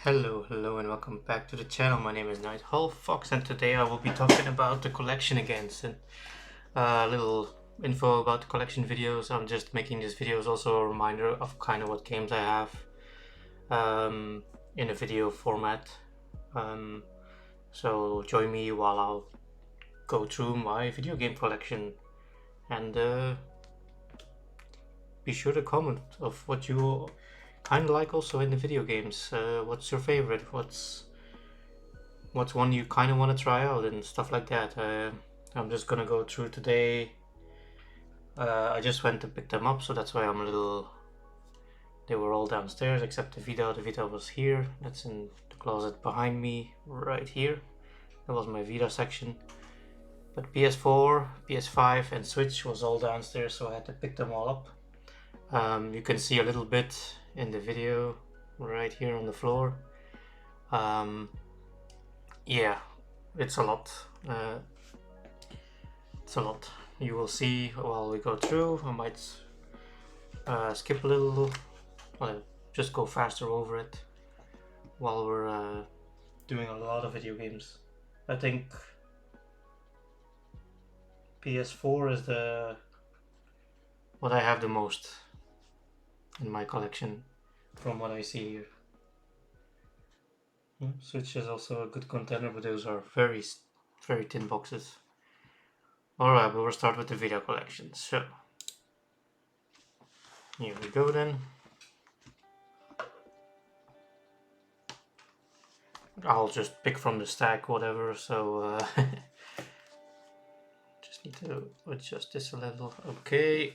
Hello, and welcome back to the channel. My name is Night Fox, and today I will be talking about the collection again. And a little info about the collection videos. I'm just making these videos also a reminder of kind of what games I have in a video format. So join me while I'll go through my video game collection, and be sure to comment of what you kind of like also in the video games. What's your favorite? What's one you kind of want to try out and stuff like that. I'm just gonna go through today. I just went to pick them up, so that's why I'm a little. They were all downstairs except the Vita. The Vita was here. That's in the closet behind me, right here. That was my Vita section. But PS4, PS5, and Switch was all downstairs, so I had to pick them all up. You can see a little bit in the video right here on the floor. Yeah, it's a lot. You will see while we go through. I might skip a little, just go faster over it while we're doing a lot of video games. I think PS4 is what I have the most in my collection from what I see here. Switch is also a good contender, but those are very thin boxes. Alright, but we'll start with the video collection. So here we go then. I'll just pick from the stack, whatever, so just need to adjust this a little. Okay.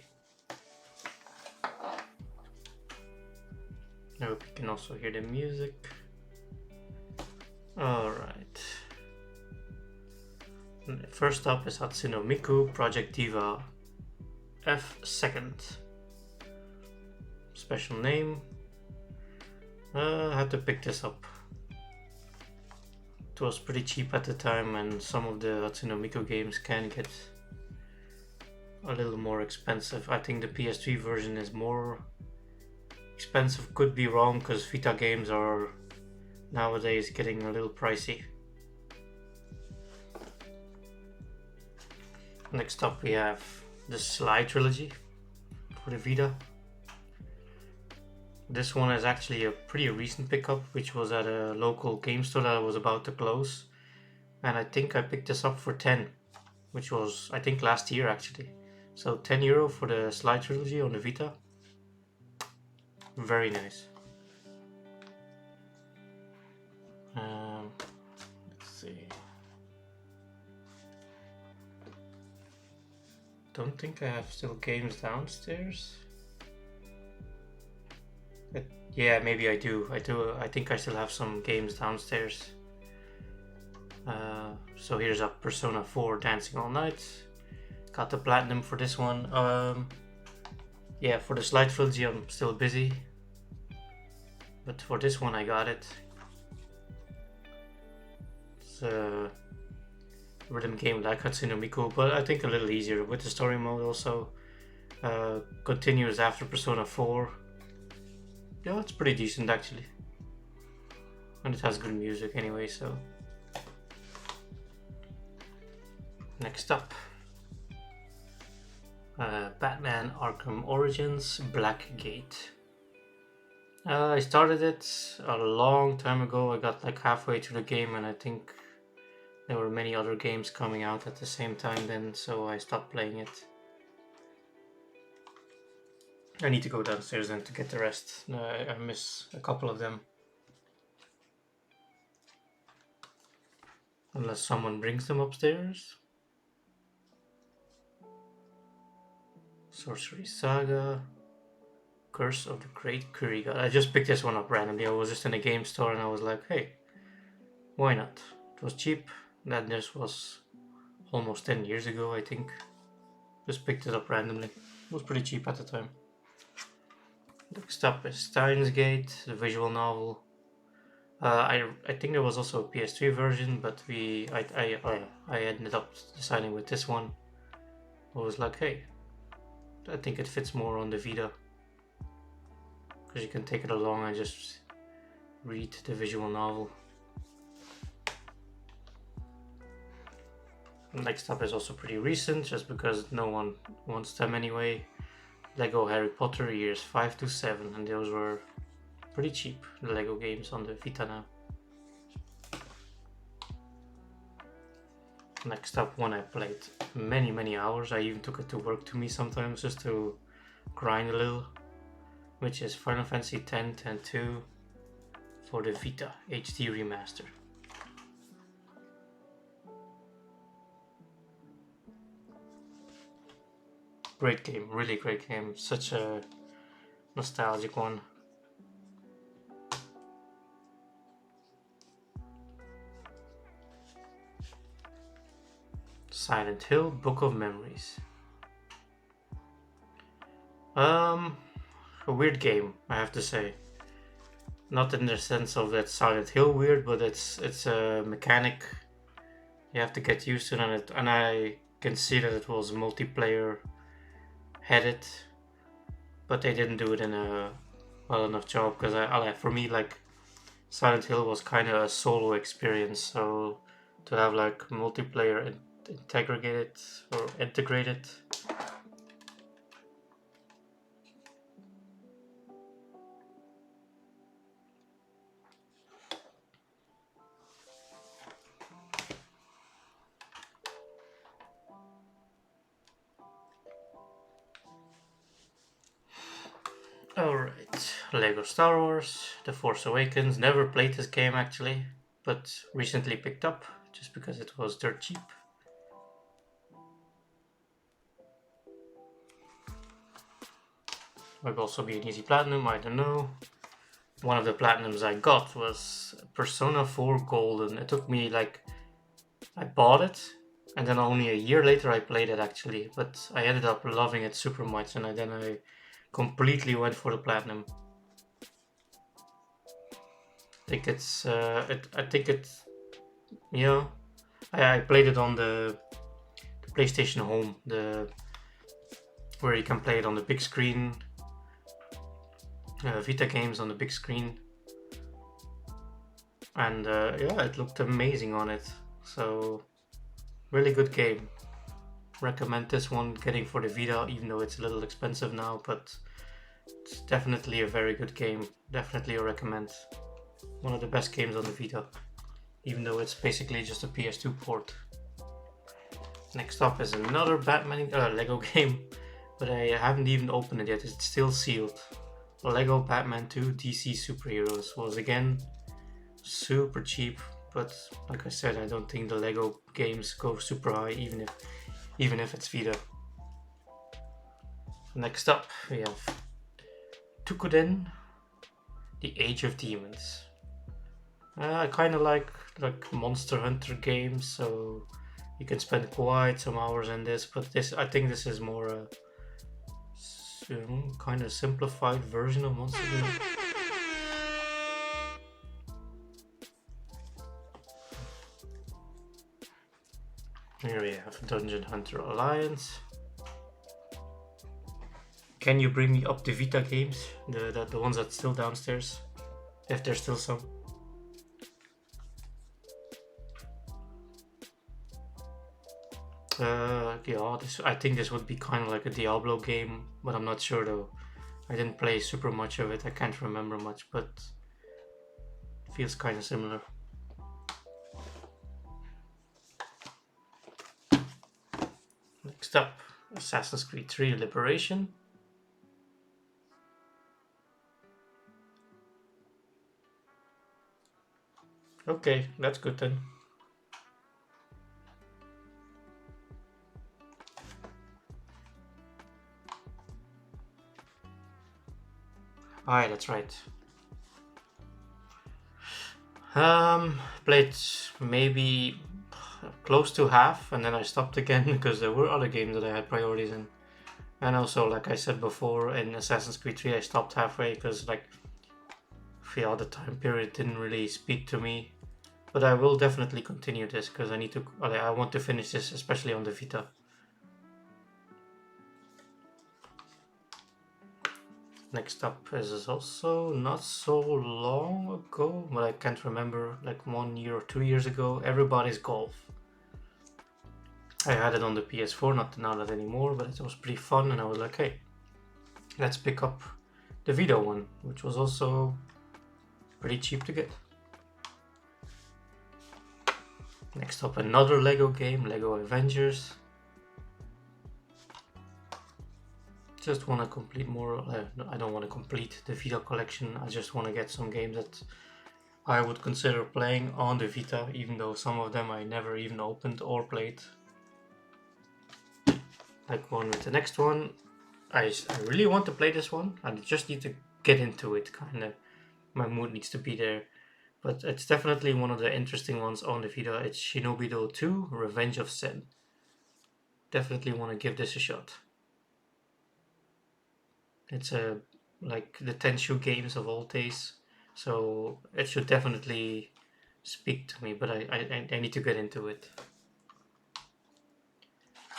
I hope you can also hear the music. Alright. First up is Hatsune Miku Project Diva F2nd. Special name. I had to pick this up. It was pretty cheap at the time, and some of the Hatsune Miku games can get a little more expensive. I think the PS3 version is more expensive. Could be wrong, because Vita games are nowadays getting a little pricey. Next up we have the Sly trilogy for the Vita. This one is actually a pretty recent pickup, which was at a local game store that was about to close, and I think I picked this up for 10, which was I think last year actually. So €10 for the Sly trilogy on the Vita. Very nice. Let's see. Don't think I have still games downstairs. Yeah, maybe I do. I think I still have some games downstairs. So here's a Persona 4 Dancing All Night. Got the platinum for this one. Yeah, for the Sly trilogy I'm still busy, but for this one I got it. It's a rhythm game like Hatsune Miku, but I think a little easier with the story mode also. Continues after Persona 4. Yeah, it's pretty decent actually. And it has good music anyway, so. Next up. Batman Arkham Origins Blackgate. I started it a long time ago. I got like halfway through the game, and I think there were many other games coming out at the same time then, so I stopped playing it. I need to go downstairs then to get the rest. I miss a couple of them. Unless someone brings them upstairs. Sorcery Saga, Curse of the Great Kuriga. I just picked this one up randomly. I was just in a game store and I was like, hey, why not? It was cheap. This was almost 10 years ago, I think. Just picked it up randomly. It was pretty cheap at the time. Next up is Steins Gate, the visual novel. I think there was also a PS3 version, but I ended up deciding with this one. I was like, hey, I think it fits more on the Vita, because you can take it along and just read the visual novel. Next up is also pretty recent, just because no one wants them anyway. Lego Harry Potter years 5 to 7, and those were pretty cheap, the Lego games on the Vita now. Next up, one I played many hours. I even took it to work to me sometimes just to grind a little, which is Final Fantasy X 10-2 for the Vita HD remaster. Great game, really great game, such a nostalgic one. Silent Hill, Book of Memories. A weird game, I have to say. Not in the sense of that Silent Hill weird, but it's a mechanic you have to get used to, and I can see that it was multiplayer headed, but they didn't do it in a well enough job, because for me, like, Silent Hill was kind of a solo experience, so to have like multiplayer integrated. Alright, Lego Star Wars, The Force Awakens. Never played this game actually, but recently picked up just because it was dirt cheap. Might also be an easy platinum, I don't know. One of the platinums I got was Persona 4 Golden. It took me I bought it, and then only a year later I played it actually, but I ended up loving it super much, and then I completely went for the platinum. I played it on the PlayStation Home, where you can play it on the big screen. Vita games on the big screen, and it looked amazing on it. So really good game. Recommend this one getting for the Vita, even though it's a little expensive now, but it's definitely a very good game. Definitely a recommend. One of the best games on the Vita, even though it's basically just a PS2 port. Next up is another Batman Lego game, but I haven't even opened it yet. It's still sealed. Lego Batman 2 DC Superheroes was again super cheap, but like I said, I don't think the Lego games go super high, even if it's Vita. Next up, we have Tukuden, The Age of Demons. I kind of like Monster Hunter games, so you can spend quite some hours in this, but I think this is more a kind of simplified version of Monster Hunter. Here we have Dungeon Hunter Alliance. Can you bring me up the Vita games? The ones that's still downstairs? If there's still some. I think this would be kind of like a Diablo game, but I'm not sure though. I didn't play super much of it, I can't remember much, but it feels kind of similar. Next up, Assassin's Creed 3 Liberation. Okay, that's good then. Alright, that's right. Played maybe close to half, and then I stopped again because there were other games that I had priorities in. And also, like I said before, in Assassin's Creed 3 I stopped halfway because the time period didn't really speak to me. But I will definitely continue this because I want to finish this, especially on the Vita. Next up is also not so long ago, but I can't remember, like 1 year or 2 years ago, Everybody's Golf. I had it on the PS4, not anymore, but it was pretty fun, and I was like, hey, let's pick up the Vita one, which was also pretty cheap to get. Next up, another Lego game, Lego Avengers. Just want to complete more. I don't want to complete the Vita collection. I just want to get some games that I would consider playing on the Vita, even though some of them I never even opened or played. Like one with the next one. I really want to play this one. I just need to get into it, kind of. My mood needs to be there. But it's definitely one of the interesting ones on the Vita. It's Shinobi 2, Revenge of Sin. Definitely want to give this a shot. It's like the Tenshu games of all days, so it should definitely speak to me, but I need to get into it.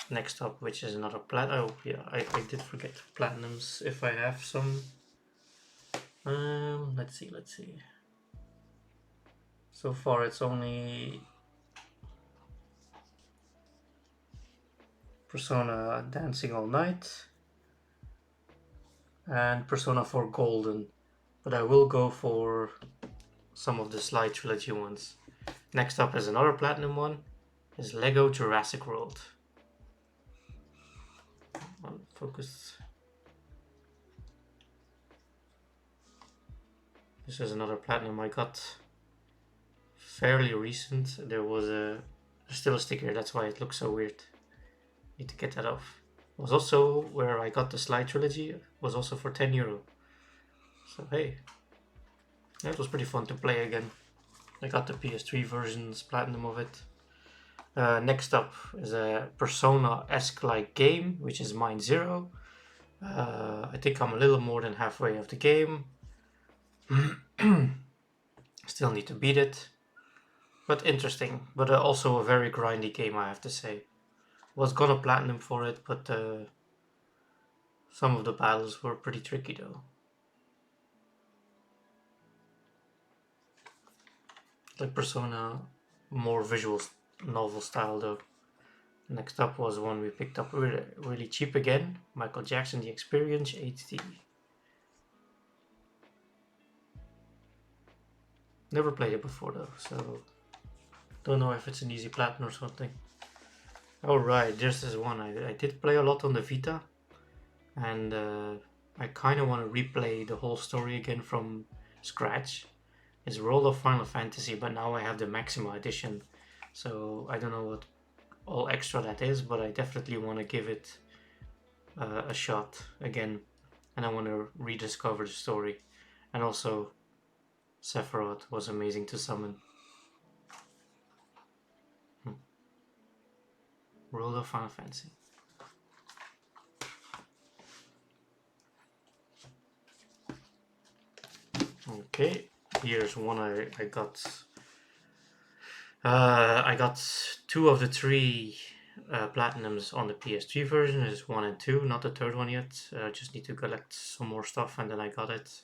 Next up, which is another oh yeah, I did forget platinums if I have some. Let's see. So far it's only Persona Dancing All Night and Persona 4 Golden, but I will go for some of the Sly Trilogy ones. Next up is another platinum one, is Lego Jurassic World. Focus. This is another platinum I got fairly recent. There's still a sticker, that's why it looks so weird. Need to get that off. It was also where I got the Sly Trilogy. It was also for €10. So hey, it was pretty fun to play again. I got the PS3 versions, platinum of it. Next up is a Persona-esque like game, which is Mind Zero. I think I'm a little more than halfway of the game. Still need to beat it. But interesting, but also a very grindy game, I have to say. Was gonna platinum for it, but some of the battles were pretty tricky though. Like Persona, more visual novel style though. Next up was one we picked up really cheap again, Michael Jackson The Experience HD. Never played it before though, so don't know if it's an easy platinum or something. Alright, this is one I did play a lot on the Vita, and I kind of want to replay the whole story again from scratch. It's World of Final Fantasy, but now I have the Maxima edition, so I don't know what all extra that is, but I definitely want to give it a shot again, and I want to rediscover the story. And also, Sephiroth was amazing to summon. World of Final Fantasy. Okay, here's one I got. I got 2 of the 3 platinums on the PS3 version. It's 1 and 2, not the third one yet. I just need to collect some more stuff, and then I got it.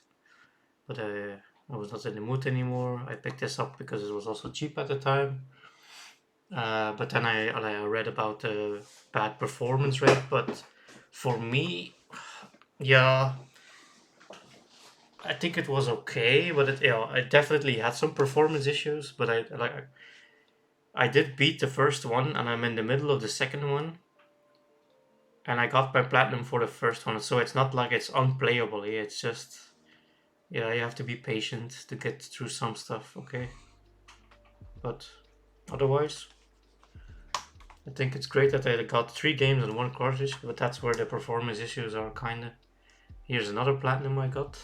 But I was not in the mood anymore. I picked this up because it was also cheap at the time. But then I read about the bad performance rate. But for me, yeah, I think it was okay. But it definitely had some performance issues. But I did beat the first one, and I'm in the middle of the second one. And I got my platinum for the first one, so it's not like it's unplayable. It's just, yeah, you have to be patient to get through some stuff, okay? But otherwise, I think it's great that I got 3 games on 1 cartridge, but that's where the performance issues are, kinda. Here's another platinum I got.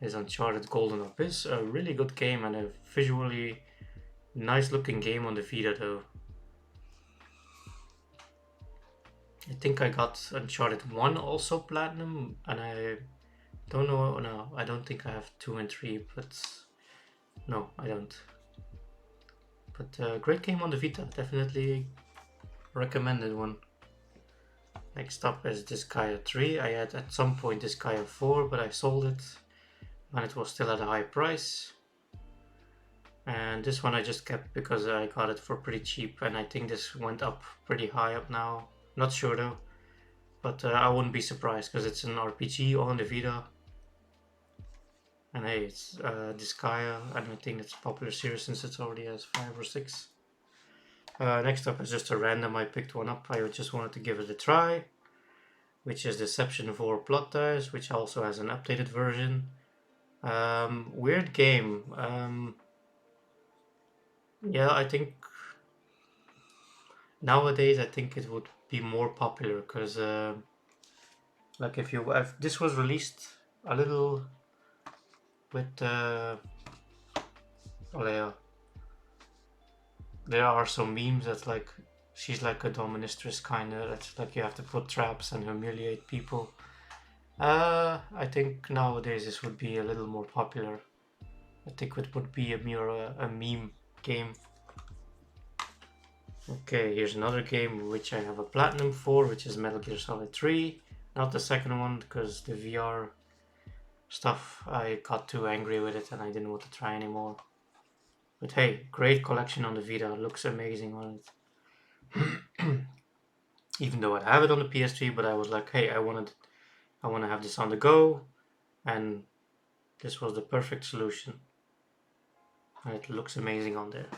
Is Uncharted Golden Abyss, a really good game and a visually nice looking game on the Vita though. I think I got Uncharted 1 also platinum, and I don't know, no, I don't think I have 2 and 3, but no, I don't. But great game on the Vita, definitely recommended one. Next up is Disgaea 3. I had at some point Disgaea 4, but I sold it when it was still at a high price. And this one I just kept because I got it for pretty cheap, and I think this went up pretty high up now. Not sure though, but I wouldn't be surprised because it's an RPG on the Vita. And hey, it's Disgaea, and I think it's a popular series since it already has 5 or 6. Next up is just a random, I picked one up. I just wanted to give it a try, which is Deception 4 Plot Ties, which also has an updated version. Weird game. Yeah, I think nowadays I think it would be more popular because like if this was released a little with oh yeah, there are some memes that like she's like a dominatrix kind of, that's like you have to put traps and humiliate people. I think nowadays this would be a little more popular. I think it would be a meme game. Okay, here's another game which I have a platinum for, which is Metal Gear Solid 3. Not the second one, because the VR stuff, I got too angry with it and I didn't want to try anymore. But hey, great collection on the Vita, looks amazing on it. Even though I have it on the PS3, but I was like, hey, I want to have this on the go, and this was the perfect solution. And it looks amazing on there.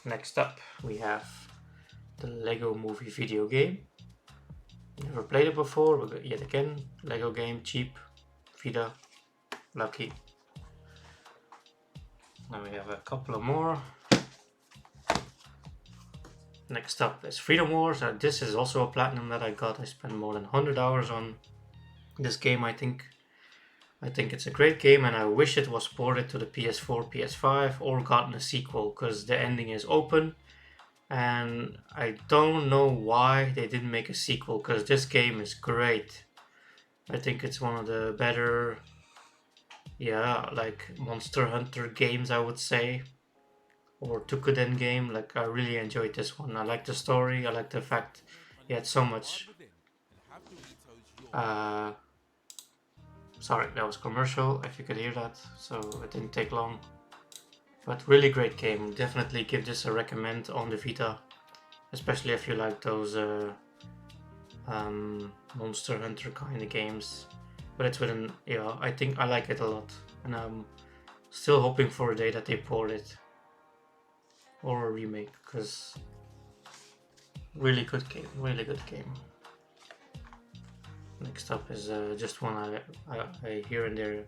Next up, we have the Lego Movie video game. Never played it before, but yet again, Lego game, cheap, Vita, lucky. Now we have a couple of more. Next up is Freedom Wars. This is also a platinum that I got. I spent more than 100 hours on this game, I think. I think it's a great game, and I wish it was ported to the PS4, PS5, or gotten a sequel, because the ending is open. And I don't know why they didn't make a sequel, because this game is great. I think it's one of the better, yeah, like Monster Hunter games, I would say. Or Tukuden game. Like, I really enjoyed this one. I like the story, I like the fact he had so much sorry, that was commercial, if you could hear that, so it didn't take long. But really great game. Definitely give this a recommend on the Vita, especially if you like those Monster Hunter kind of games. But it's with an, yeah, I think I like it a lot, and I'm still hoping for a day that they port it or a remake, because really good game, really good game. Next up is just one I here and there,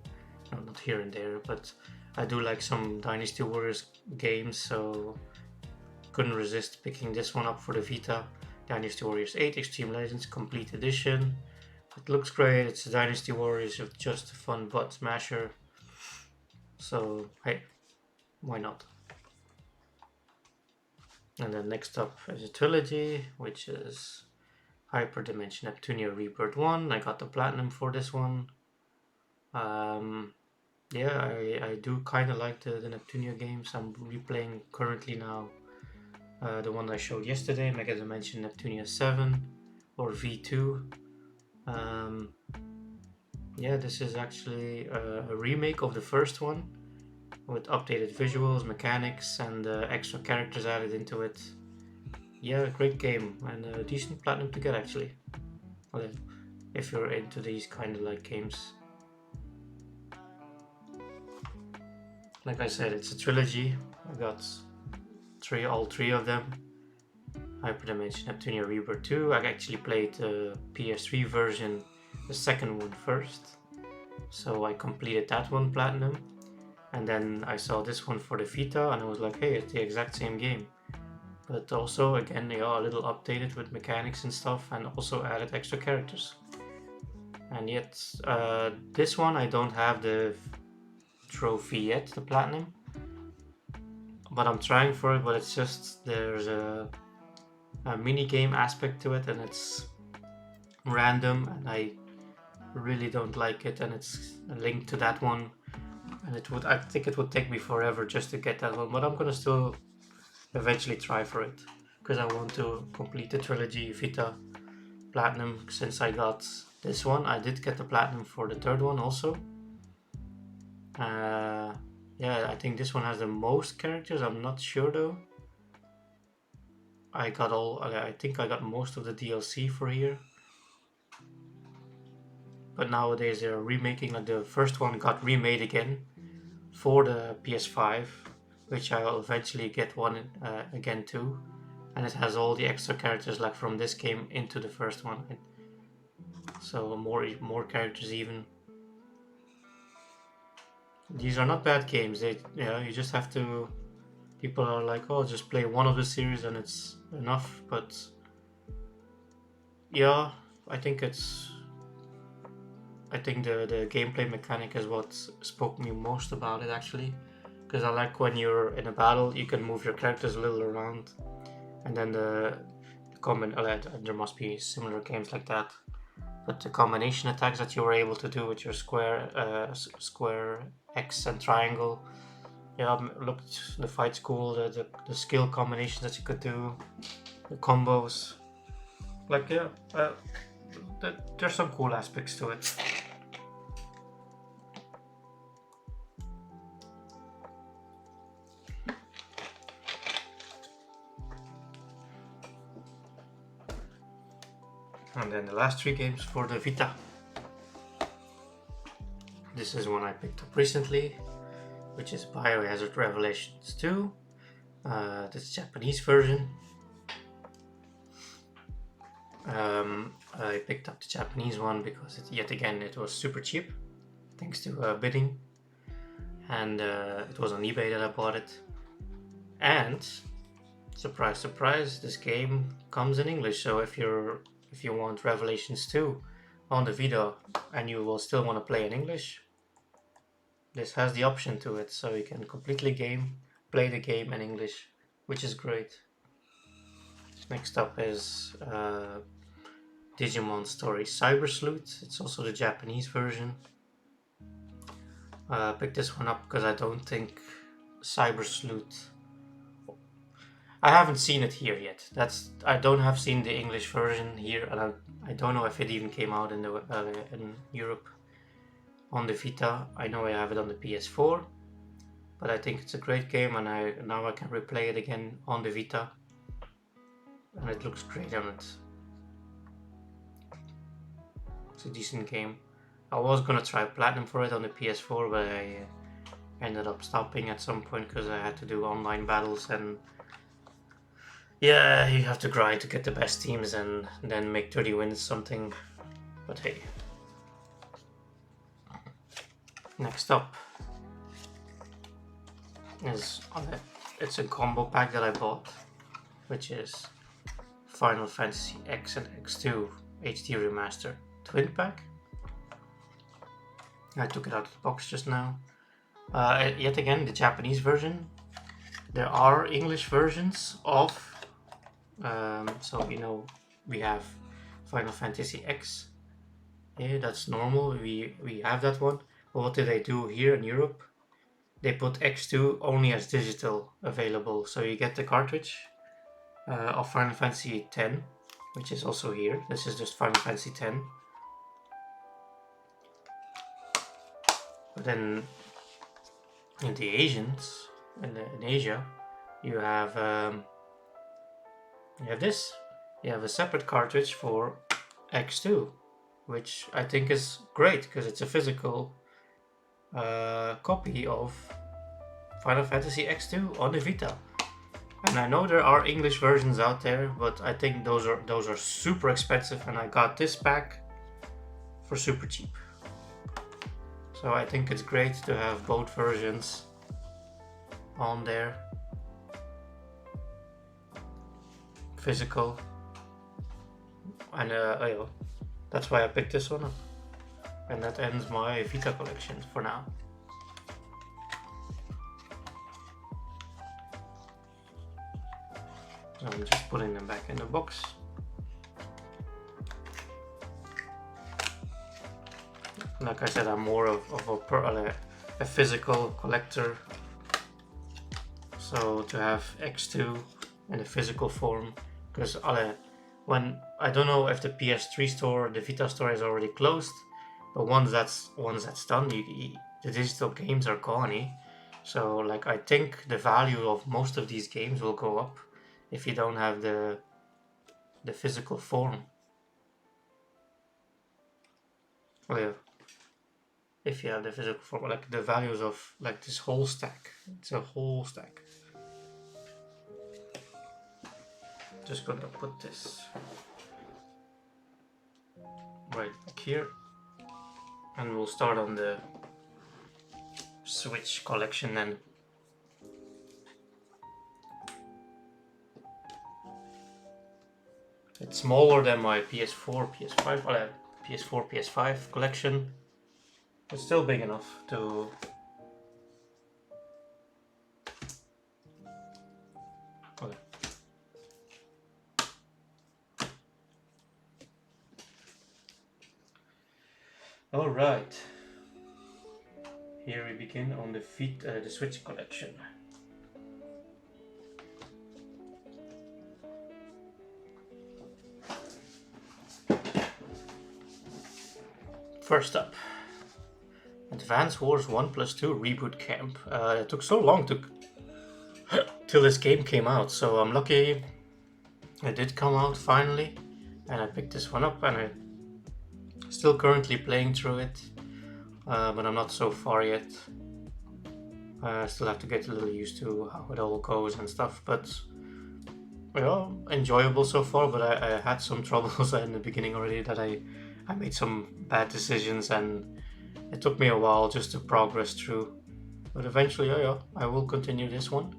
no, not here and there, but I do like some Dynasty Warriors games, so couldn't resist picking this one up for the Vita. Dynasty Warriors 8 Extreme Legends Complete Edition. It looks great. It's a Dynasty Warriors with just a fun butt smasher. So hey, why not? And then next up is a trilogy, which is Hyperdimension Neptunia Rebirth 1. I got the platinum for this one. Yeah, I do kind of like the Neptunia games. I'm replaying currently now the one I showed yesterday, Mega Dimension Neptunia 7 or V2. Yeah, this is actually a remake of the first one with updated visuals, mechanics, and extra characters added into it. Yeah, great game, and a decent platinum to get actually. Well, if you're into these kind of like games. Like I said, it's a trilogy. I got all three of them. Hyperdimension Neptunia Rebirth 2. I actually played the PS3 version, the second one first. So I completed that one platinum. And then I saw this one for the Vita, and I was like, hey, it's the exact same game. But also, again, they are a little updated with mechanics and stuff, and also added extra characters. And yet, this one I don't have the trophy yet, the platinum. But I'm trying for it, but it's just, there's a mini game aspect to it, and it's random, and I really don't like it, and it's linked to that one. And I think it would take me forever just to get that one, but I'm gonna still eventually try for it, because I want to complete the trilogy Vita platinum since I got this one. I did get the platinum for the third one also. Yeah, I think this one has the most characters. I'm not sure though. I think I got most of the DLC for here. But nowadays they're remaking, like the first one got remade again for the PS5, which I'll eventually get one again too. And it has all the extra characters like from this game into the first one. So more characters even. These are not bad games. You just have to. People are like, oh, just play one of the series and it's enough. But yeah, I think the gameplay mechanic is what spoke me most about it actually, because I like when you're in a battle, you can move your characters a little around, and then there must be similar games like that. But the combination attacks that you were able to do with your square, X, and triangle, yeah, looked the fight's cool. The skill combinations that you could do, the combos, like yeah, there's some cool aspects to it. And then the last 3 games for the Vita. This is one I picked up recently, which is Biohazard Revelations 2. This Japanese version. I picked up the Japanese one because yet again it was super cheap, thanks to bidding, and it was on eBay that I bought it. And surprise, surprise, this game comes in English. So if you want Revelations 2 on the Vita and you will still want to play in English, this has the option to it, so you can completely play the game in English, which is great. Next up is Digimon Story Cyber Sleuth. It's also the Japanese version. I picked this one up because I don't think Cyber Sleuth, I haven't seen it here yet. I don't have seen the English version here, and I don't know if it even came out in Europe on the Vita. I know I have it on the PS4, but I think it's a great game, and now I can replay it again on the Vita, and it looks great on it. It's a decent game. I was gonna try platinum for it on the PS4, but I ended up stopping at some point because I had to do online battles, and yeah, you have to grind to get the best teams and then make 30 wins something. But hey. Next up is it's a combo pack that I bought, which is Final Fantasy X and X2 HD Remaster Twin Pack. I took it out of the box just now. Yet again, the Japanese version. There are English versions of, so we have Final Fantasy X. Yeah, that's normal. We have that one. But what did they do here in Europe? They put X2 only as digital available, so you get the cartridge of Final Fantasy X, which is also here. This is just Final Fantasy X. But then in the Asians, in Asia, you have this. You have a separate cartridge for X2, which I think is great because it's a physical copy of Final Fantasy X2 on the Vita. And I know there are English versions out there, but I think those are super expensive, and I got this pack for super cheap. So I think it's great to have both versions on there. Physical. And that's why I picked this one up. And that ends my Vita collection for now. So I'm just putting them back in the box. Like I said, I'm more of a physical collector. So to have X2 in a physical form, because when I don't know if the PS3 store, the Vita store is already closed, but once that's done, the digital games are gone. Eh? So like I think the value of most of these games will go up if you don't have the physical form. Oh yeah, if you have the physical form, like the values of like this whole stack. It's a whole stack. Just gonna put this right back here, and we'll start on the Switch collection then. It's smaller than my PS4, PS5, PS4, PS5 collection, but still big enough to. Okay. All right. Here we begin on the Switch collection. First up, Advance Wars 1+2 Reboot Camp. It took so long till this game came out, so I'm lucky it did come out finally, and I picked this one up, and I'm still currently playing through it, but I'm not so far yet. I still have to get a little used to how it all goes and stuff, but yeah, enjoyable so far. But I had some troubles in the beginning already that I made some bad decisions, and it took me a while just to progress through. But eventually, yeah, I will continue this one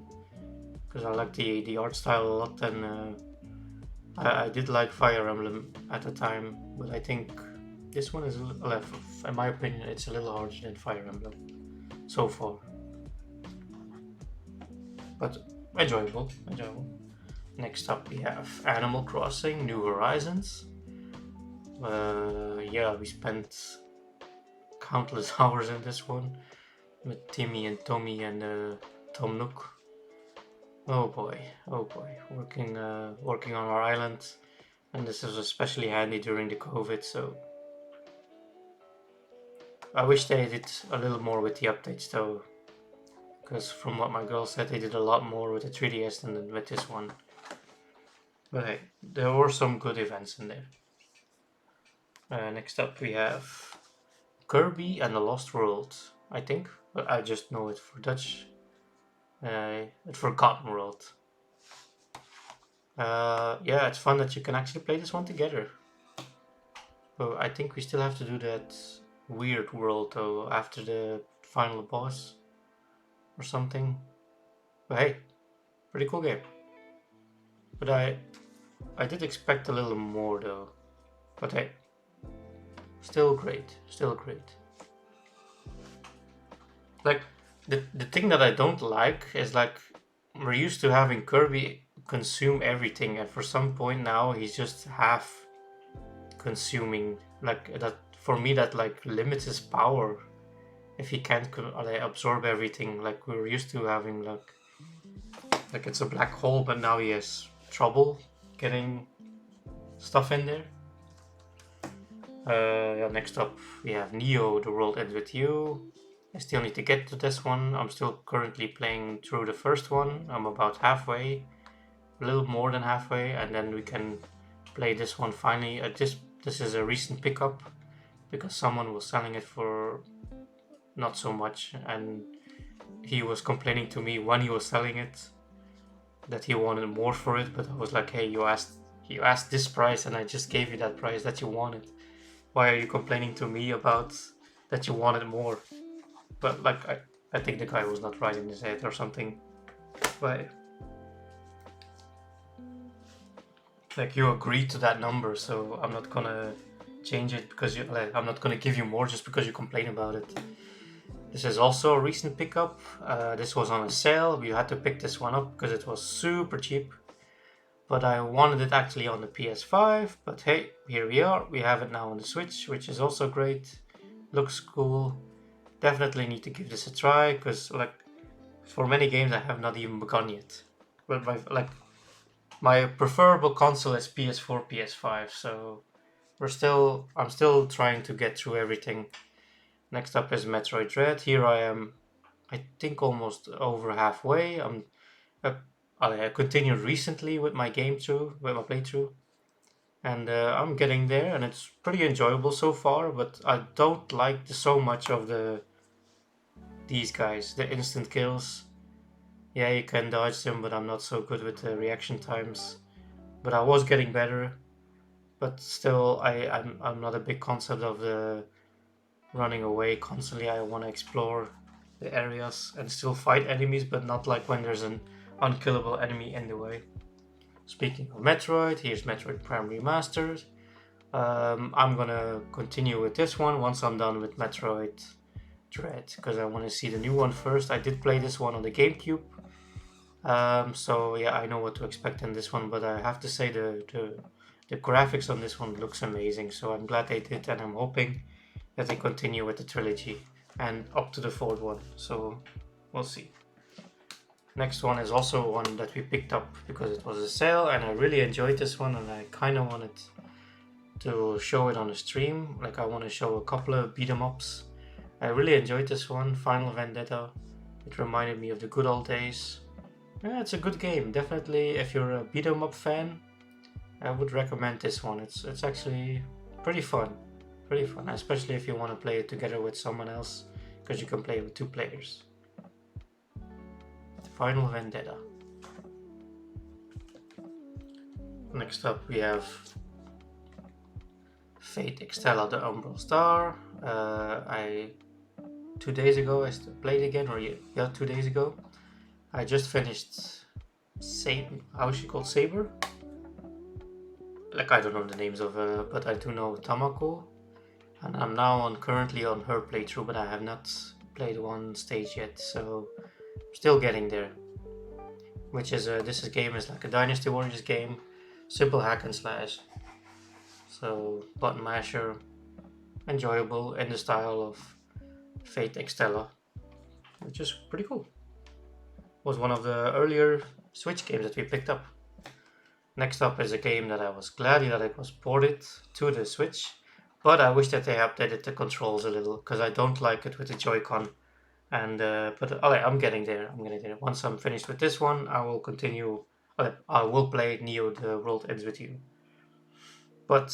because I like the art style a lot, and I did like Fire Emblem at the time, but I think this one is, in my opinion, it's a little harder than Fire Emblem so far. But enjoyable. Next up we have Animal Crossing New Horizons. Yeah, we spent countless hours in this one with Timmy and Tommy and Tom Nook. Oh boy, working on our island, and this is especially handy during the COVID. So I wish they did a little more with the updates though, because from what my girl said, they did a lot more with the 3DS than with this one. But hey, there were some good events in there. Next up we have Kirby and the Lost World, I think, but I just know it for Dutch. Forgotten World. Yeah, it's fun that you can actually play this one together. But I think we still have to do that weird world though after the final boss or something. But hey, pretty cool game. But I did expect a little more though. But hey, still great. Like the thing that I don't like is like we're used to having Kirby consume everything, and for some point now he's just half consuming. Like that for me, that like limits his power if he can't absorb everything. Like we're used to having like it's a black hole, but now he has trouble getting stuff in there. Yeah, next up we have Neo: The World Ends With You. I still need to get to this one. I'm still currently playing through the first one. I'm about halfway, a little more than halfway, and then we can play this one finally. This is a recent pickup because someone was selling it for not so much, and he was complaining to me when he was selling it that he wanted more for it. But I was like, hey, you asked this price, and I just gave you that price that you wanted. Why are you complaining to me about that you wanted more? But like I think the guy was not right in his head or something. But like you agreed to that number, so I'm not gonna change it because I'm not gonna give you more just because you complain about it. This is also a recent pickup. This was on a sale. We had to pick this one up because it was super cheap. But I wanted it actually on the PS5. But hey, here we are. We have it now on the Switch, which is also great. Looks cool. Definitely need to give this a try because like for many games I have not even begun yet. But my preferable console is PS4, PS5. So I'm still trying to get through everything. Next up is Metroid Dread. Here I am, I think almost over halfway. Uh, I continued recently with my playthrough, and I'm getting there, and it's pretty enjoyable so far. But I don't like so much of these guys, the instant kills. Yeah, you can dodge them, but I'm not so good with the reaction times. But I was getting better. But still, I'm not a big concept of the running away constantly. I want to explore the areas and still fight enemies, but not like when there's an unkillable enemy in the way. Speaking of Metroid, here's Metroid Prime Remastered. I'm gonna continue with this one once I'm done with Metroid Dread, because I want to see the new one first. I did play this one on the GameCube, so yeah, I know what to expect in this one. But I have to say the graphics on this one looks amazing. So I'm glad they did, and I'm hoping that they continue with the trilogy and up to the fourth one. So we'll see. Next one is also one that we picked up because it was a sale, and I really enjoyed this one, and I kind of wanted to show it on the stream. Like, I want to show a couple of beat 'em ups. I really enjoyed this one, Final Vendetta. It reminded me of the good old days. Yeah, it's a good game. Definitely, if you're a beat 'em up fan, I would recommend this one. It's actually pretty fun. Pretty fun, especially if you want to play it together with someone else, because you can play with 2 players. Final Vendetta. Next up we have Fate Extella the Umbral Star. 2 days ago I played again, or yeah, 2 days ago. I just finished how's she called? Saber? Like, I don't know the names of but I do know Tamako. And I'm now currently on her playthrough, but I have not played one stage yet, so I'm still getting there. This game is like a Dynasty Warriors game, simple hack and slash. So button masher, enjoyable in the style of Fate Extella, which is pretty cool. Was one of the earlier Switch games that we picked up. Next up is a game that I was glad that it was ported to the Switch, but I wish that they updated the controls a little, because I don't like it with the Joy-Con. And but I'm getting there. Once I'm finished with this one, I will continue. I will play Neo: The World Ends with You. But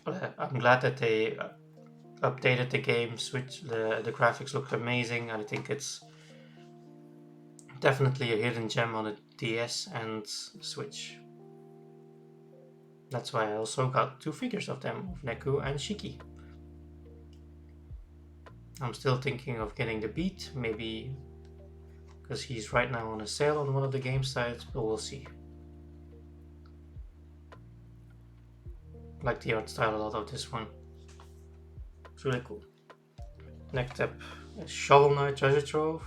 I'm glad that they updated the game. The graphics look amazing, and I think it's definitely a hidden gem on the DS and Switch. That's why I also got 2 figures of them, of Neku and Shiki. I'm still thinking of getting the Beat, maybe because he's right now on a sale on one of the game sites, but we'll see. Like the art style a lot of this one. It's really cool. Next up is Shovel Knight Treasure Trove.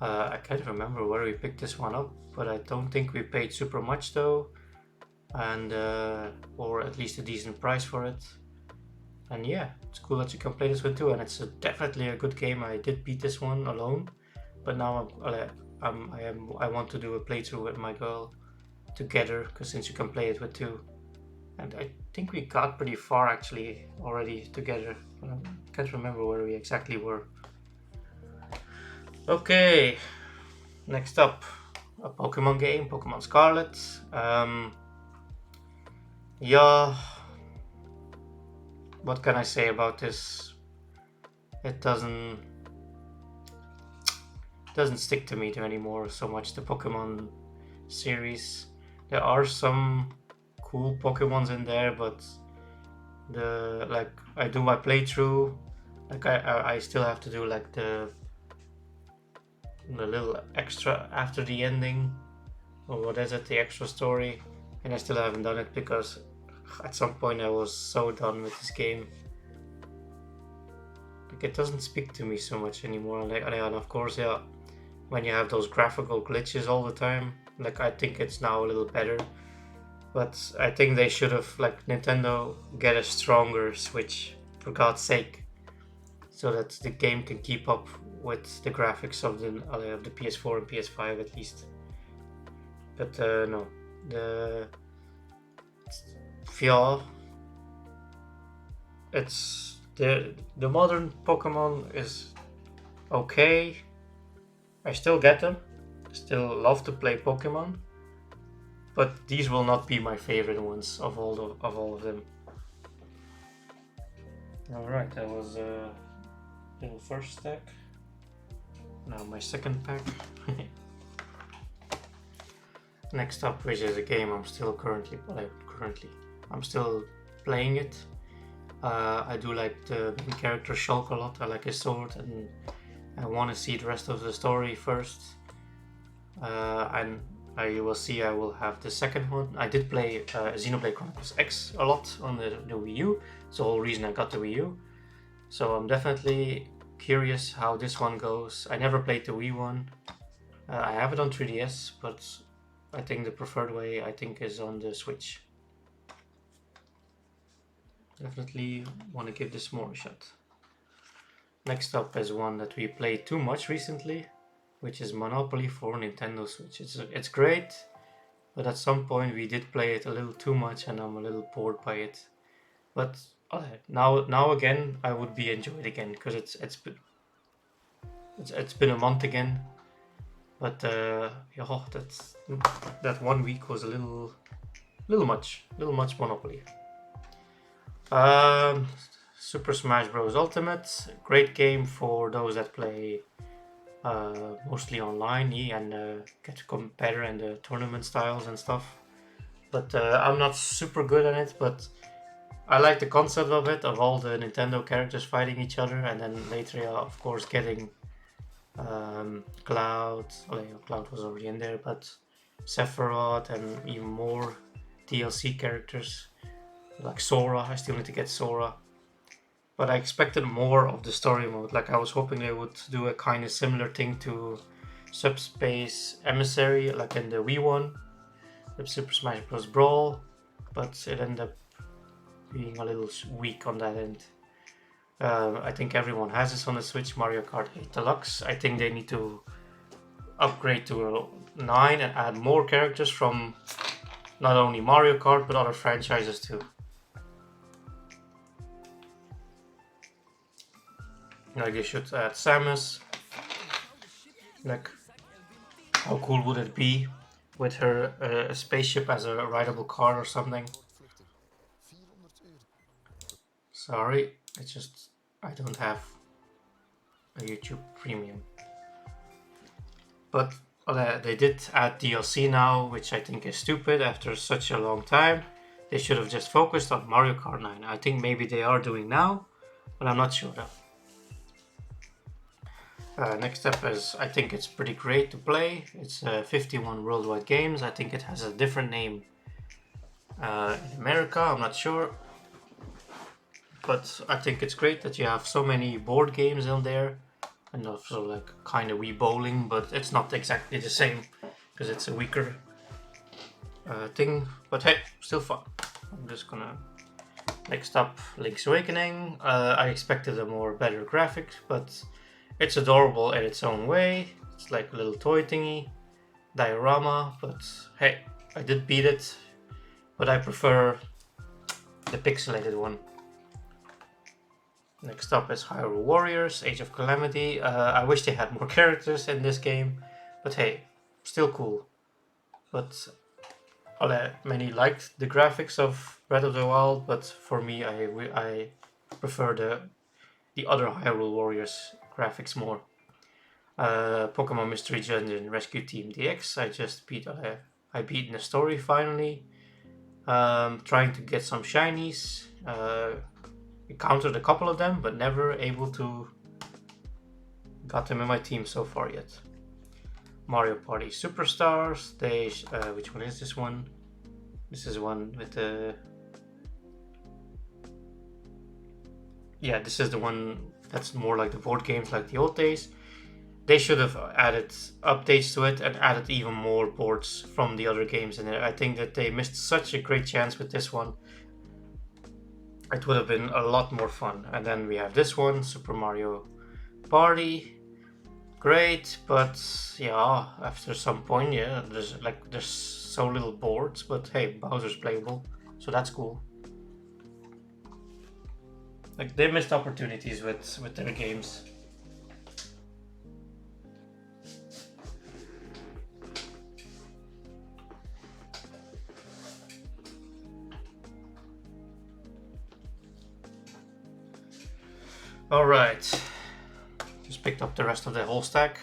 I can't remember where we picked this one up, but I don't think we paid super much though, and or at least a decent price for it. And yeah, it's cool that you can play this with too, and it's definitely a good game. I did beat this one alone, but now I want to do a playthrough with my girl together, because since you can play it with 2, and I think we got pretty far actually already together. I can't remember where we exactly were. Okay, next up, a Pokemon game, Pokemon Scarlet. Yeah, what can I say about this? It doesn't stick to me anymore so much, the Pokemon series. There are some cool Pokemons in there, but I do my playthrough, like I still have to do like the little extra after the ending, or what is it, the extra story, and I still haven't done it because at some point I was so done with this game. Like, it doesn't speak to me so much anymore. And of course, yeah, when you have those graphical glitches all the time, like, I think it's now a little better. But I think they should have, like, Nintendo, get a stronger Switch, for God's sake, so that the game can keep up with the graphics of the PS4 and PS5 at least. But no, The yeah, it's the modern Pokemon is okay. I still get them. Still love to play Pokemon, but these will not be my favorite ones of all of them. All right, that was a little first stack. Now my second pack. Next up, which is a game I'm still I'm still playing it. I do like the main character Shulk a lot. I like his sword, and I want to see the rest of the story first. And you will see I will have the second one. I did play Xenoblade Chronicles X a lot on the Wii U. It's the whole reason I got the Wii U. So I'm definitely curious how this one goes. I never played the Wii one. I have it on 3DS, but I think the preferred way is on the Switch. Definitely want to give this more a shot. Next up is one that we played too much recently, which is Monopoly for Nintendo Switch. It's great, but at some point we did play it a little too much, and I'm a little bored by it. But now again, I would be enjoyed again because it's been a month again. But yeah, that 1 week was a little much Monopoly. Super Smash Bros. Ultimate, great game for those that play mostly online and get to compare in the tournament styles and stuff. But I'm not super good at it, but I like the concept of it, of all the Nintendo characters fighting each other, and then later, of course, getting Cloud. Well, Cloud was already in there, but Sephiroth and even more DLC characters like Sora. I still need to get Sora. But I expected more of the story mode. Like I was hoping they would do a kind of similar thing to Subspace Emissary, like in the Wii one, the Super Smash Bros. Brawl. But it ended up being a little weak on that end. I think everyone has this on the Switch, Mario Kart 8 Deluxe. I think they need to upgrade to 9 and add more characters from not only Mario Kart but other franchises too. Like they should add Samus. Like, how cool would it be with her a spaceship as a rideable car or something? Sorry, I don't have a YouTube Premium. But they did add DLC now, which I think is stupid after such a long time. They should have just focused on Mario Kart 9. I think maybe they are doing now, but I'm not sure though. Next up is, I think it's pretty great to play. It's 51 Worldwide Games. I think it has a different name in America, I'm not sure. But I think it's great that you have so many board games in there. And also like kind of Wii Bowling, but it's not exactly the same because it's a weaker thing. But hey, still fun. I'm just gonna... Next up, Link's Awakening. I expected a more better graphics, but it's adorable in its own way. It's like a little toy thingy, diorama, but hey, I did beat it, but I prefer the pixelated one. Next up is Hyrule Warriors, Age of Calamity. I wish they had more characters in this game, but hey, still cool. But many liked the graphics of Breath of the Wild, but for me, I prefer the other Hyrule Warriors graphics more. Pokemon Mystery Dungeon Rescue Team DX. I beat the story finally. Trying to get some shinies. Encountered a couple of them, but never able to got them in my team so far yet. Mario Party Superstars. Which one is this one? This is one with the... Yeah, this is the one that's more like the board games like the old days. They should have added updates to it and added even more boards from the other games in it. I think that they missed such a great chance with this one. It would have been a lot more fun. And then we have this one, Super Mario Party. great, but yeah, after some point, yeah, there's so little boards, but hey, Bowser's playable, so that's cool. Like they missed opportunities with their games. All right, just picked up the rest of the whole stack.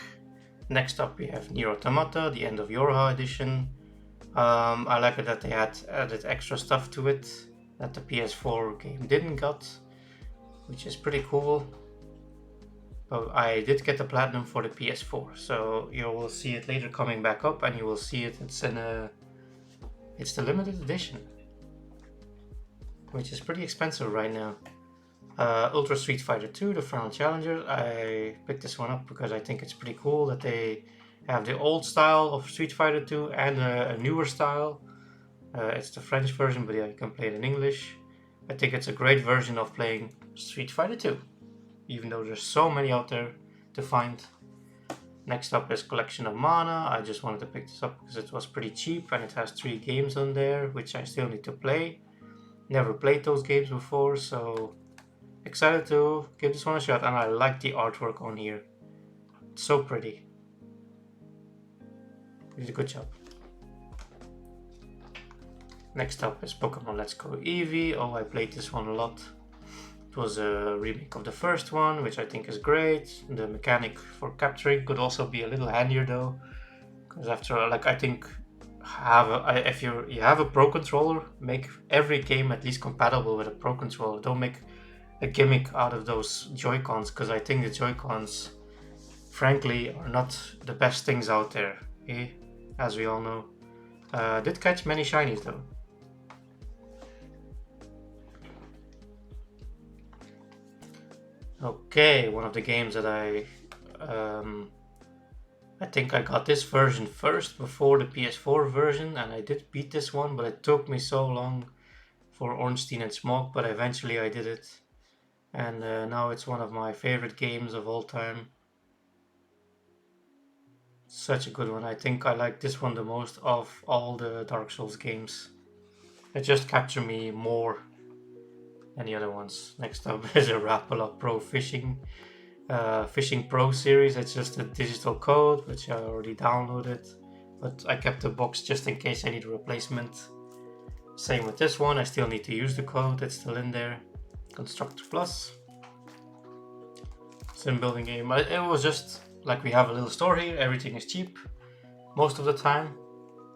Next up, we have Nier Automata, the End of Yorha edition. I like it that they had added extra stuff to it that the PS4 game didn't got, which is pretty cool. But I did get the platinum for the PS4, so you will see it later coming back up, and you will see it. It's the limited edition, which is pretty expensive right now. Ultra Street Fighter 2, the Final Challenger. I picked this one up because I think it's pretty cool that they have the old style of Street Fighter 2 and a newer style. It's the French version, but yeah, you can play it in English. I think it's a great version of playing Street Fighter 2, even though there's so many out there to find. Next up is Collection of Mana. I just wanted to pick this up because it was pretty cheap and it has 3 games on there, which I still need to play. Never played those games before, so excited to give this one a shot, and I like the artwork on here. It's so pretty. You did a good job. Next up is Pokemon Let's Go Eevee. Oh, I played this one a lot. It was a remake of the first one, which I think is great. The mechanic for capturing could also be a little handier though, because after, like, I think if you have a Pro controller, make every game at least compatible with a Pro controller. Don't make a gimmick out of those Joy-Cons, because I think the Joy-Cons, frankly, are not the best things out there, as we all know. Did catch many shinies though. Okay, one of the games that I think I got this version first before the PS4 version, and I did beat this one, but it took me so long for Ornstein and Smog, but eventually I did it. And now it's one of my favorite games of all time. Such a good one. I think I like this one the most of all the Dark Souls games. It just captured me more than the other ones. Next up is a Rapala Pro Fishing Pro series. It's just a digital code, which I already downloaded, but I kept the box just in case I need a replacement. Same with this one. I still need to use the code. It's still in there. Constructor Plus. Sim building game. It was just like, we have a little store here. Everything is cheap most of the time.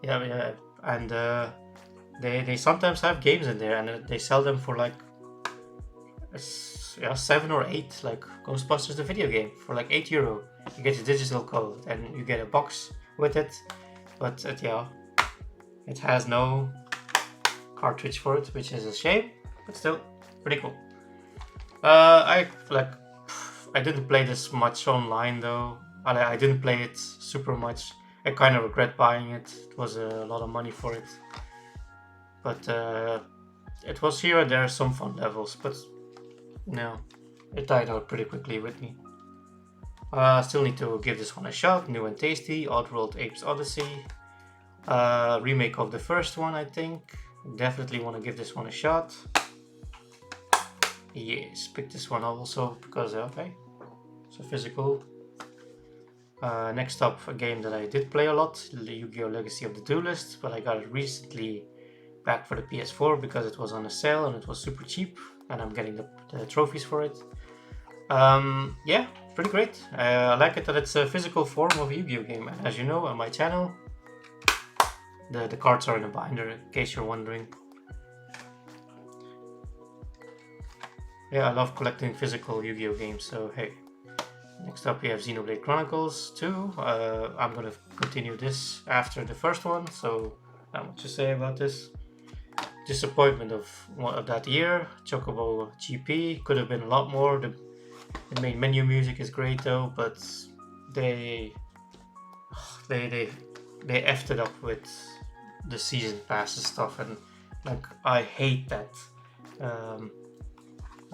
Yeah, and they sometimes have games in there, and they sell them for like 7 or 8, like Ghostbusters the video game, for like €8. You get a digital code and you get a box with it, but it has no cartridge for it, which is a shame, but still pretty cool. I didn't play this much online though. I didn't play it super much. I kind of regret buying it. It was a lot of money for it, but it was here and there some fun levels, but no, it died out pretty quickly with me. Still need to give this one a shot. New and tasty. Oddworld Apes Odyssey. Remake of the first one, I think. Definitely want to give this one a shot. Yes, pick this one up also because okay, so physical. Next up, a game that I did play a lot, Yu-Gi-Oh! Legacy of the Duelist, but I got it recently back for the PS4 because it was on a sale and it was super cheap, and I'm getting the trophies for it. Yeah, pretty great. I like it that it's a physical form of a Yu-Gi-Oh! Game, and as you know on my channel, the cards are in a binder, in case you're wondering. Yeah, I love collecting physical Yu-Gi-Oh! Games, so hey. Next up we have Xenoblade Chronicles 2. I'm gonna continue this after the first one, so not much to say about this. Disappointment of that year. Chocobo GP could have been a lot more. The main menu music is great though, but they effed it up with the season passes stuff, and like I hate that.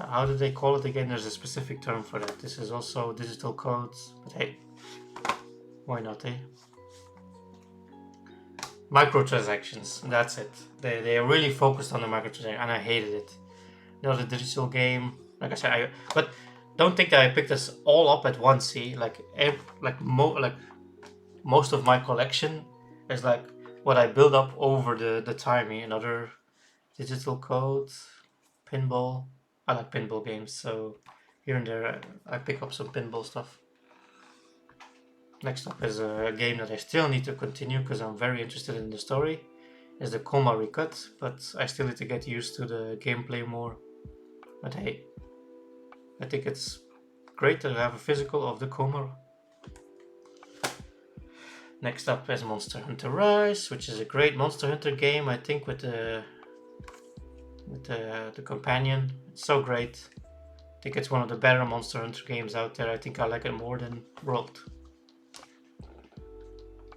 How do they call it again? There's a specific term for that. This is also digital codes, but hey, Why not, eh? Microtransactions, that's it. They are really focused on the microtransactions, and I hated it. Another digital game, like I said, but don't think that I picked this all up at once. See, like most of my collection is like what I build up over the time. Another digital code, pinball. I like pinball games, so here and there I pick up some pinball stuff. Next up is a game that I still need to continue because I'm very interested in the story. Is the Coma Recut, but I still need to get used to the gameplay more. But hey, I think it's great to have a physical of the Coma. Next up is Monster Hunter Rise, which is a great Monster Hunter game. I think with the companion, it's so great. I think it's one of the better Monster Hunter games out there. I think I like it more than World.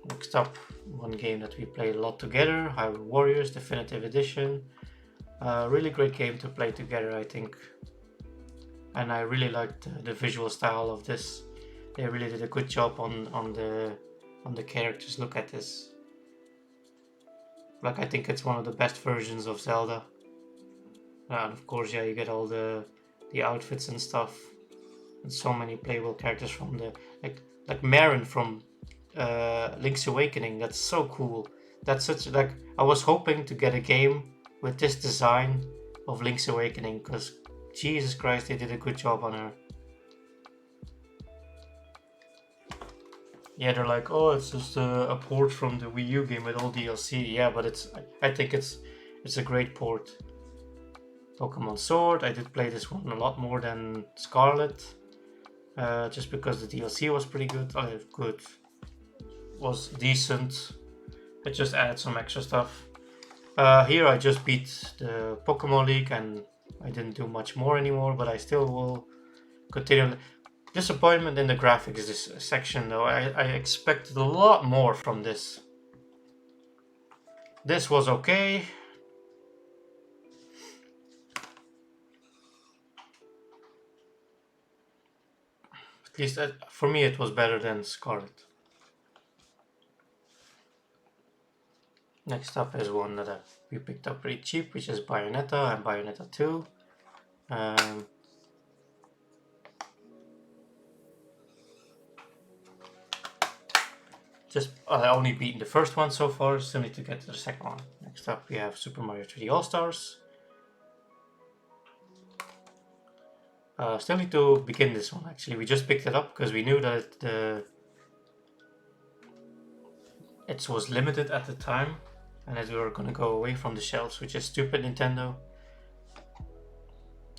Next up, one game that we played a lot together, Hyrule Warriors Definitive Edition. Really great game to play together, I think. And I really liked the visual style of this. They really did a good job on the characters. Look at this. Like, I think it's one of the best versions of Zelda. And of course, yeah, you get all the outfits and stuff. And so many playable characters from the like Marin from Link's Awakening. That's so cool. That's such like I was hoping to get a game with this design of Link's Awakening because Jesus Christ, they did a good job on her. Yeah, they're like, oh, it's just a port from the Wii U game with all DLC. Yeah, but I think it's a great port. Pokemon Sword, I did play this one a lot more than Scarlet, just because the DLC was pretty good. Good, was decent. It just added some extra stuff. Here I just beat the Pokemon League and I didn't do much more anymore, but I still will continue. Disappointment in the graphics this section though. I expected a lot more from this. This was okay. At least for me it was better than Scarlet. Next up is one that we picked up pretty cheap, which is Bayonetta and Bayonetta 2. I only beaten the first one so far, still need to get to the second one. Next up we have Super Mario 3D All-Stars. Still need to begin this one actually. We just picked it up because we knew that it was limited at the time and that we were gonna go away from the shelves, which is stupid, Nintendo.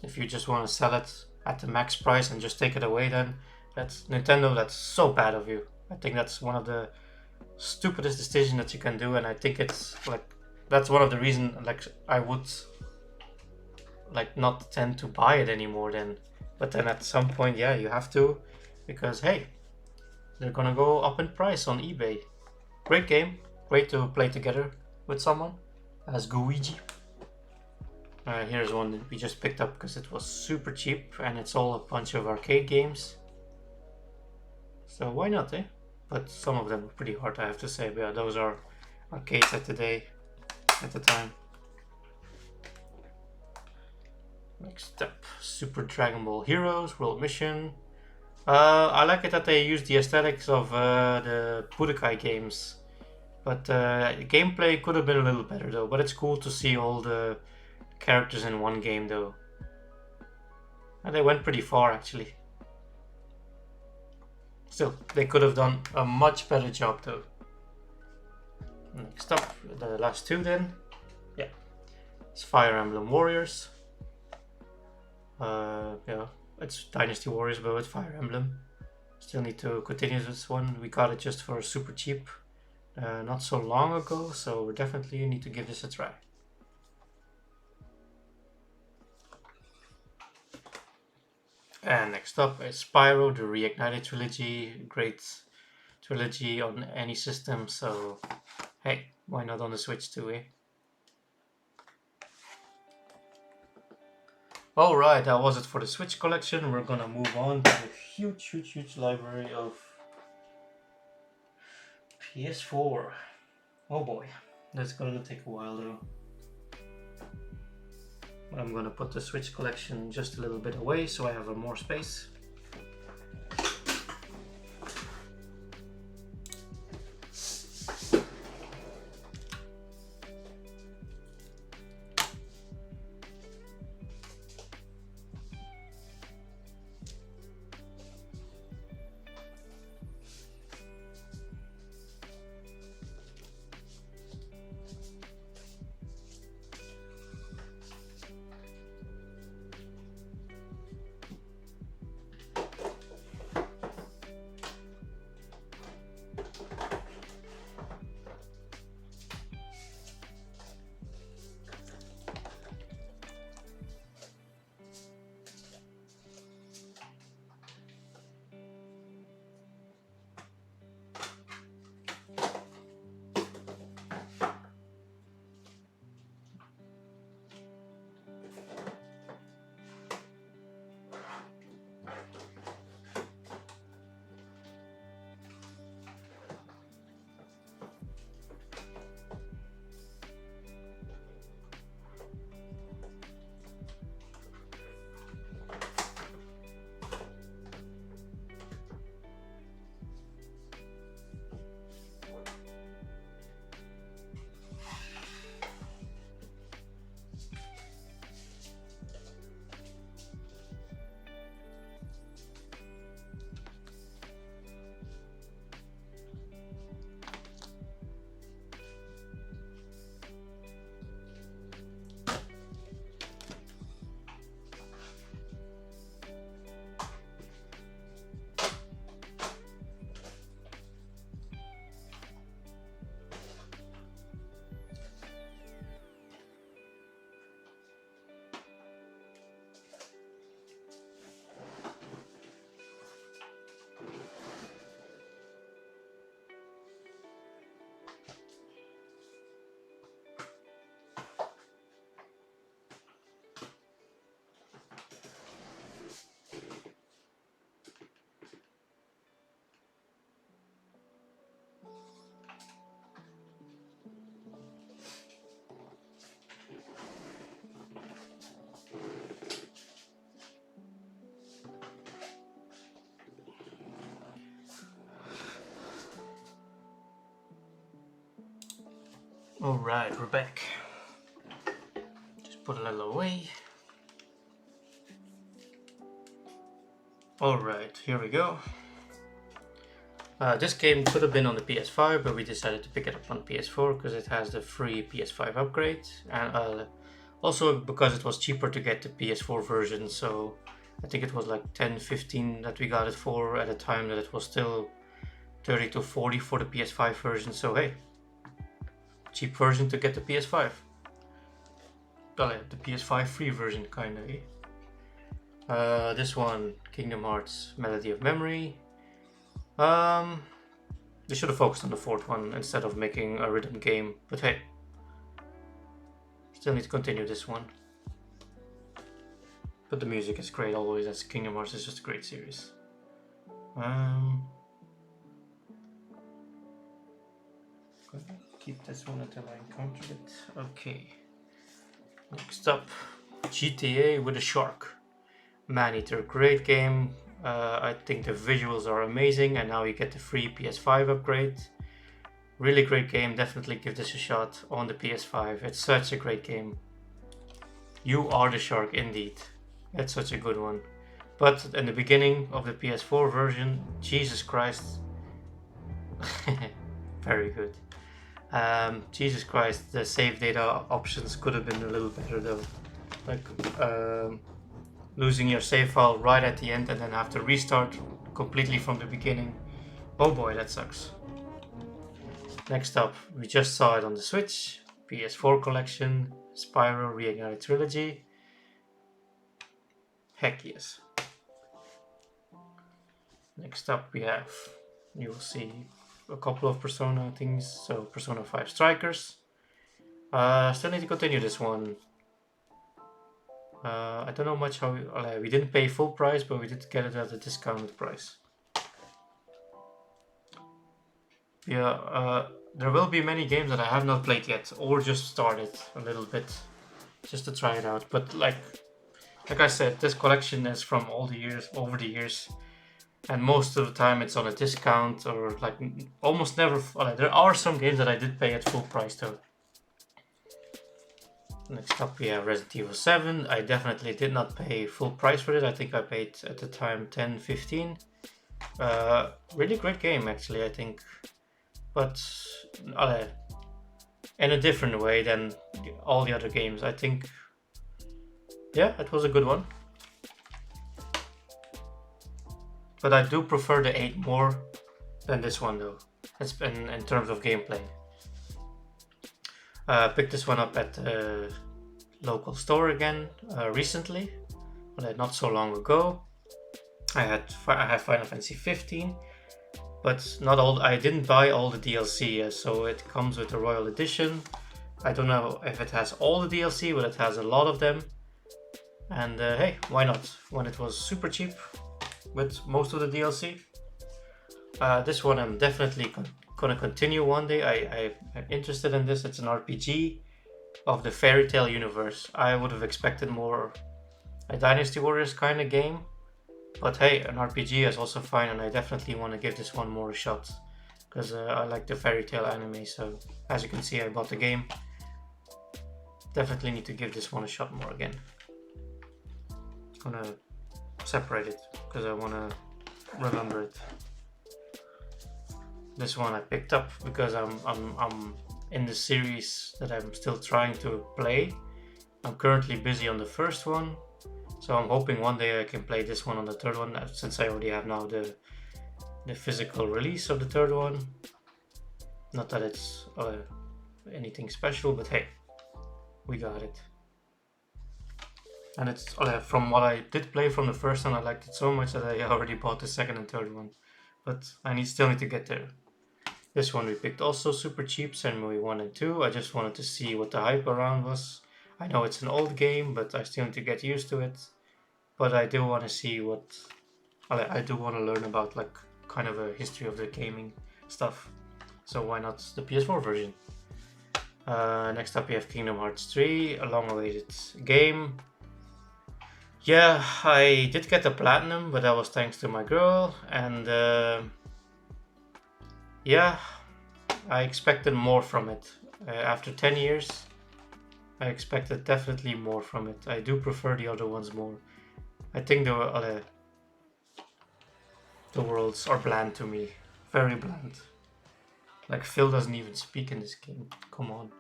If you just want to sell it at the max price and just take it away, then that's Nintendo, that's so bad of you. I think that's one of the stupidest decisions that you can do, and I think it's like that's one of the reasons like I would like not tend to buy it anymore then. But then at some point, yeah, you have to, because hey, they're gonna go up in price on eBay. Great game, great to play together with someone as Guigi. Here's one that we just picked up because it was super cheap and it's all a bunch of arcade games. So why not, eh? But some of them are pretty hard, I have to say. But yeah, those are arcades at the time. Next up, Super Dragon Ball Heroes World Mission. I like it that they use the aesthetics of the Budokai games. But gameplay could have been a little better though. But it's cool to see all the characters in one game though. And they went pretty far actually. Still, they could have done a much better job though. Next up, the last two then. Yeah, it's Fire Emblem Warriors. Yeah, it's Dynasty Warriors but with Fire Emblem. Still need to continue this one. We got it just for super cheap not so long ago, so we definitely need to give this a try. And next up is Spyro, the Reignited trilogy. Great trilogy on any system, so hey, why not on the Switch too, eh? Alright, that was it for the Switch collection. We're gonna move on to the huge library of PS4. Oh boy, that's gonna take a while though. I'm gonna put the Switch collection just a little bit away so I have more space. Alright, we're back. Just put a little away. Alright, here we go. This game could have been on the PS5, but we decided to pick it up on PS4 because it has the free PS5 upgrade, and also because it was cheaper to get the PS4 version, so I think it was like 10-15 that we got it for at a time that it was still 30 to 40 for the PS5 version, so hey, cheap version to get the PS5. Well, yeah, the PS5 free version kinda, eh? This one, Kingdom Hearts Melody of Memory. They should have focused on the fourth one instead of making a rhythm game, but hey, still need to continue this one. But the music is great always, as Kingdom Hearts is just a great series. Keep this one until I encounter it. Okay. Next up, GTA with a Shark. Maneater, great game. I think the visuals are amazing, and now you get the free PS5 upgrade. Really great game, definitely give this a shot on the PS5. It's such a great game. You are the shark indeed. It's such a good one. But in the beginning of the PS4 version, Jesus Christ. Very good. Jesus Christ, the save data options could have been a little better though. Like losing your save file right at the end and then have to restart completely from the beginning. Oh boy, that sucks. Next up, we just saw it on the Switch, PS4 collection, Spyro Reignited Trilogy. Heck yes. Next up we have, you will see a couple of Persona things, so Persona 5 Strikers. Still need to continue this one. I don't know much how we didn't pay full price, but we did get it at a discounted price. Yeah, there will be many games that I have not played yet, or just started a little bit, just to try it out. But like I said, this collection is from all the years, over the years, and most of the time it's on a discount or like almost never. Well, there are some games that I did pay at full price though. Next up we have Resident Evil 7. I definitely did not pay full price for it. I think I paid at the time 10, 15. Really great game actually, I think. But uh, in a different way than all the other games. I think, yeah, it was a good one. But I do prefer the 8 more than this one though. It's in terms of gameplay. Picked this one up at the local store again recently, but not so long ago. I have Final Fantasy 15, but not all. I didn't buy all the DLC, so it comes with the Royal Edition. I don't know if it has all the DLC, but it has a lot of them. And hey, why not? When it was super cheap with most of the DLC. This one I'm definitely gonna continue one day. I'm interested in this. It's an RPG of the fairy tale universe. I would have expected more a Dynasty Warriors kind of game, but hey, an RPG is also fine, and I definitely want to give this one more a shot because I like the fairy tale anime. So as you can see, I bought the game. Definitely need to give this one a shot more again. Gonna separate it because I want to remember it. This one I picked up because I'm in the series that I'm still trying to play. I'm currently busy on the first one, so I'm hoping one day I can play this one on the third one, since I already have now the physical release of the third one. Not that it's anything special, but hey, we got it. And it's from what I did play from the first one, I liked it so much that I already bought the second and third one, but I still need to get there. This one we picked also super cheap, Senmue 1 and 2. I just wanted to see what the hype around was. I know it's an old game, but I still need to get used to it. But I do want to see what... I do want to learn about like kind of a history of the gaming stuff. So why not the PS4 version? Next up we have Kingdom Hearts 3, a long-awaited game. Yeah, I did get the platinum, but that was thanks to my girl, and yeah, I expected more from it. After 10 years, I expected definitely more from it. I do prefer the other ones more. I think the worlds are bland to me. Very bland. Like, Phil doesn't even speak in this game. Come on.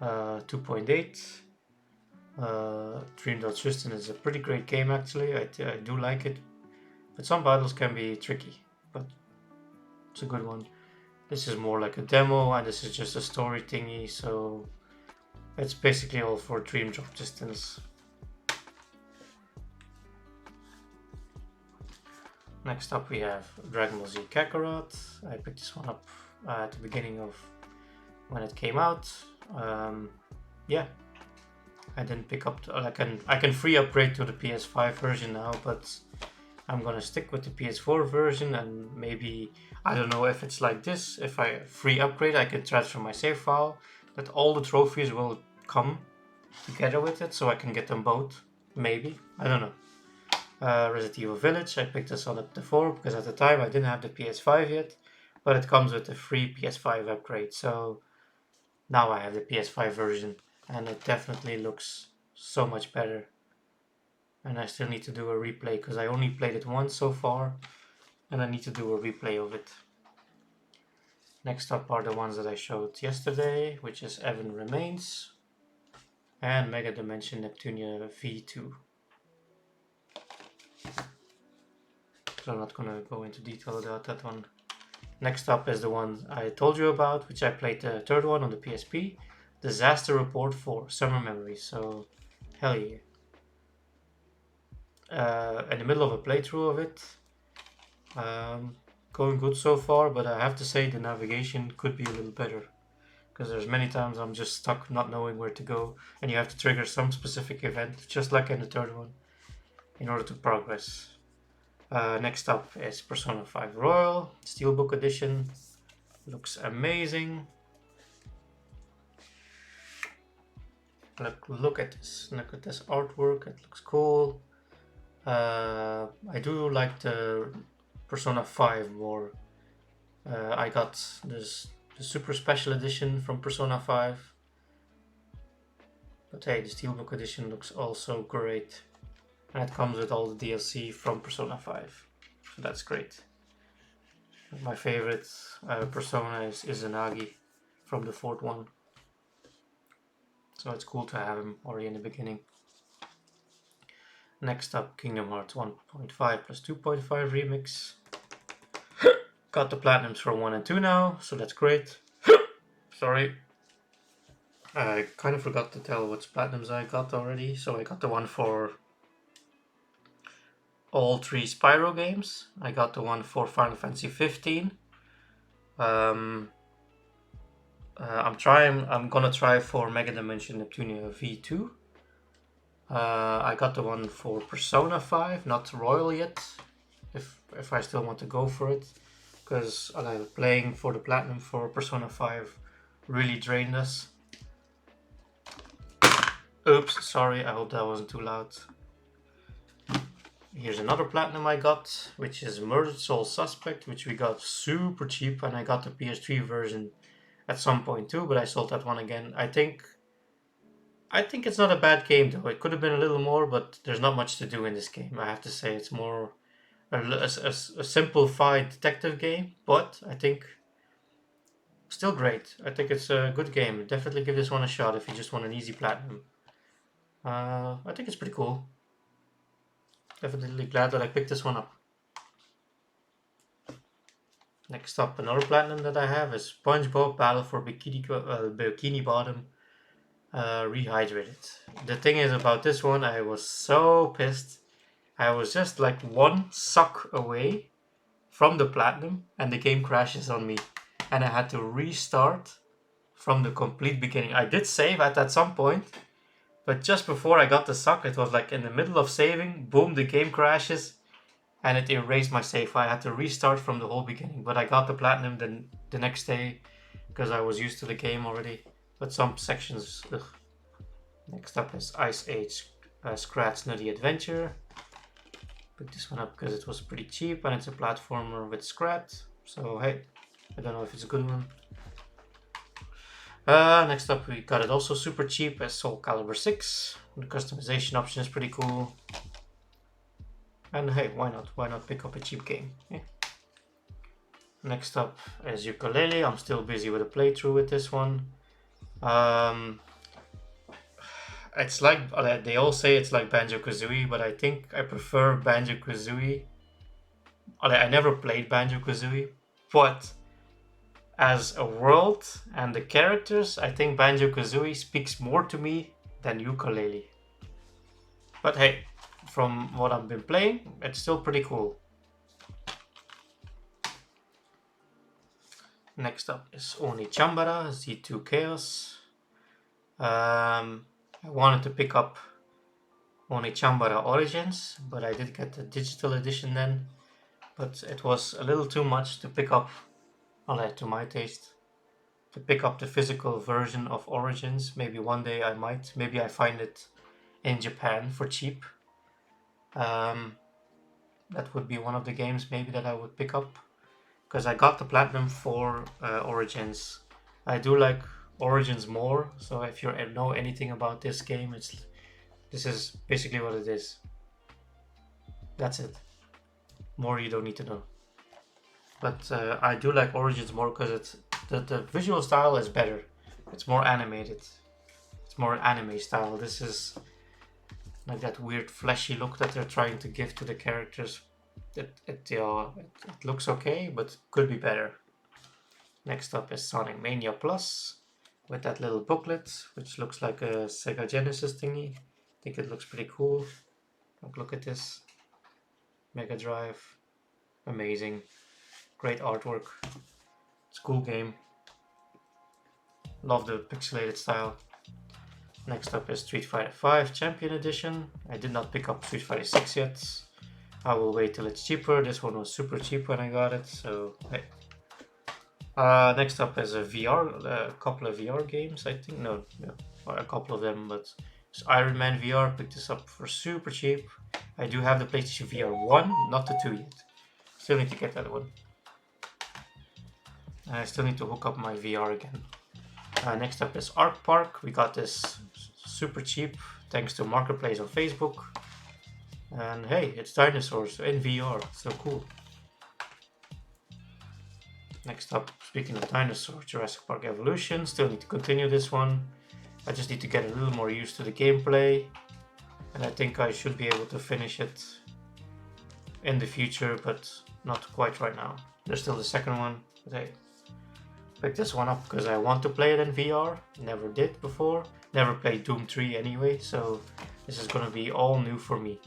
2.8. Dream Tristan is a pretty great game actually. I do like it. But some battles can be tricky. But it's a good one. This is more like a demo, and this is just a story thingy, so it's basically all for Dream Drop Distance. Next up we have Dragon Ball Z Kakarot. I picked this one up at the beginning of when it came out. Yeah, I didn't pick up. I can free upgrade to the PS5 version now, but I'm gonna stick with the PS4 version, and maybe, I don't know if it's like this, if I free upgrade I can transfer my save file, that all the trophies will come together with it, so I can get them both, maybe, I don't know. Resident Evil Village, I picked this up the 4 because at the time I didn't have the PS5 yet, but it comes with a free PS5 upgrade, so now I have the PS5 version, and it definitely looks so much better. And I still need to do a replay because I only played it once so far, and I need to do a replay of it. Next up are the ones that I showed yesterday, which is Evan Remains and Mega Dimension Neptunia V2. So I'm not gonna go into detail about that one. Next up is the one I told you about, which I played the third one on the PSP, Disaster Report 4 Summer Memories. So hell yeah. In the middle of a playthrough of it. Going good so far, but I have to say the navigation could be a little better, because there's many times I'm just stuck not knowing where to go, and you have to trigger some specific event, just like in the third one, in order to progress. Next up is Persona 5 Royal, Steelbook Edition. Looks amazing. Look at this. Look at this artwork. It looks cool. I do like the Persona 5 more. I got the Super Special Edition from Persona 5. But hey, the Steelbook Edition looks also great. And it comes with all the DLC from Persona 5. So that's great. My favorite Persona is Izanagi from the fourth one. So it's cool to have him already in the beginning. Next up, Kingdom Hearts 1.5 plus 2.5 Remix. Got the Platinums for 1 and 2 now, so that's great. Sorry. I kind of forgot to tell which Platinums I got already. So I got the one for all 3 Spyro games. I got the one for Final Fantasy 15. I'm gonna try for Mega Dimension Neptunia V2. I got the one for Persona 5, not Royal yet, if I still want to go for it, because playing for the Platinum for Persona 5 really drained us. Oops, sorry, I hope that wasn't too loud. Here's another Platinum I got, which is Murdered Soul Suspect, which we got super cheap, and I got the PS3 version at some point too, but I sold that one again. I think it's not a bad game though. It could have been a little more, but there's not much to do in this game. I have to say it's more a simplified detective game, but I think still great. I think it's a good game. Definitely give this one a shot if you just want an easy Platinum. I think it's pretty cool. Definitely glad that I picked this one up. Next up, another Platinum that I have is SpongeBob Battle for Bikini Bottom Rehydrated. The thing is about this one, I was so pissed. I was just like one suck away from the Platinum and the game crashes on me. And I had to restart from the complete beginning. I did save at some point, but just before I got the suck, it was like in the middle of saving, boom, the game crashes, and it erased my save. I had to restart from the whole beginning, but I got the Platinum the next day, because I was used to the game already, but some sections, ugh. Next up is Ice Age Scratch Nutty Adventure. Picked this one up because it was pretty cheap, and it's a platformer with Scrat, so hey, I don't know if it's a good one. Next up, we got it also super cheap as Soul Calibur 6. The customization option is pretty cool. And hey, why not? Why not pick up a cheap game? Yeah. Next up is Yooka-Laylee. I'm still busy with a playthrough with this one. It's like, they all say it's like Banjo-Kazooie, but I think I prefer Banjo-Kazooie. I never played Banjo-Kazooie, but as a world and the characters, I think Banjo-Kazooie speaks more to me than Yooka-Laylee. But hey, from what I've been playing, it's still pretty cool. Next up is Onichambara Z2 Chaos. I wanted to pick up Onichambara Origins, but I did get the digital edition then. But it was a little too much to pick up, to my taste, to pick up the physical version of Origins. Maybe one day I might. Maybe I find it in Japan for cheap. That would be one of the games maybe that I would pick up, because I got the Platinum for Origins. I do like Origins more, so if you know anything about this game, this is basically what it is. That's it. More you don't need to know. But I do like Origins more because the visual style is better. It's more animated. It's more anime style. This is like that weird fleshy look that they're trying to give to the characters. It looks okay, but could be better. Next up is Sonic Mania Plus with that little booklet, which looks like a Sega Genesis thingy. I think it looks pretty cool. Look at this. Mega Drive. Amazing. Great artwork. It's a cool game. Love the pixelated style. Next up is Street Fighter V Champion Edition. I did not pick up Street Fighter 6 yet. I will wait till it's cheaper. This one was super cheap when I got it, so hey. Next up is a VR, a couple of VR games, I think. No, yeah, a couple of them, but it's Iron Man VR. Picked this up for super cheap. I do have the PlayStation VR 1, not the 2 yet. Still need to get that one. And I still need to hook up my VR again. Next up is Arc Park. We got this super cheap thanks to Marketplace on Facebook. And hey, it's dinosaurs in VR, so cool. Next up, speaking of dinosaurs, Jurassic Park Evolution. Still need to continue this one. I just need to get a little more used to the gameplay. And I think I should be able to finish it in the future, but not quite right now. There's still the second one, but hey. Picked this one up because I want to play it in VR. Never did before. Never played Doom 3 anyway, so this is gonna be all new for me.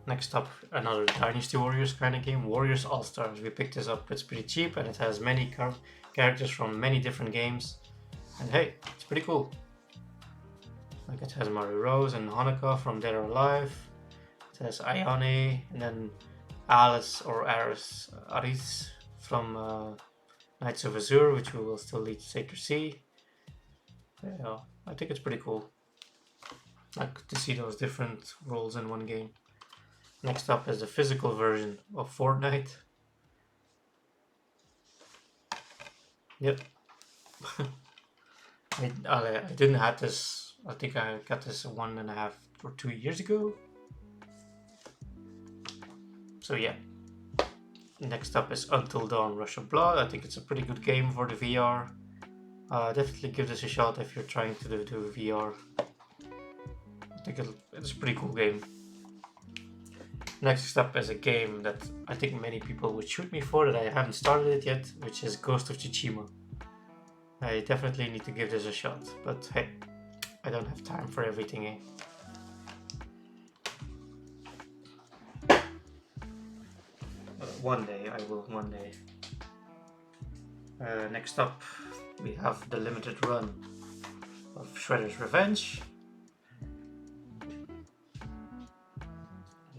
Next up, another Dynasty Warriors kind of game, Warriors All-Stars. We picked this up, it's pretty cheap and it has many characters from many different games. And hey, it's pretty cool. Like it has Mario Rose and Hanukkah from Dead or Alive. It has Ayane and then Alice or Aris from Knights of Azure, which we will still later see. Yeah, I think it's pretty cool. Like to see those different roles in one game. Next up is the physical version of Fortnite. Yep. I didn't have this, I think I got this 1.5 or 2 years ago. So yeah. Next up is Until Dawn Rush of Blood. I think it's a pretty good game for the VR. Definitely give this a shot if you're trying to do VR. I think it's a pretty cool game. Next up is a game that I think many people would shoot me for that I haven't started it yet, which is Ghost of Tsushima. I definitely need to give this a shot, but hey, I don't have time for everything, eh? One day, I will, one day. Next up, we have the limited run of Shredder's Revenge. I'm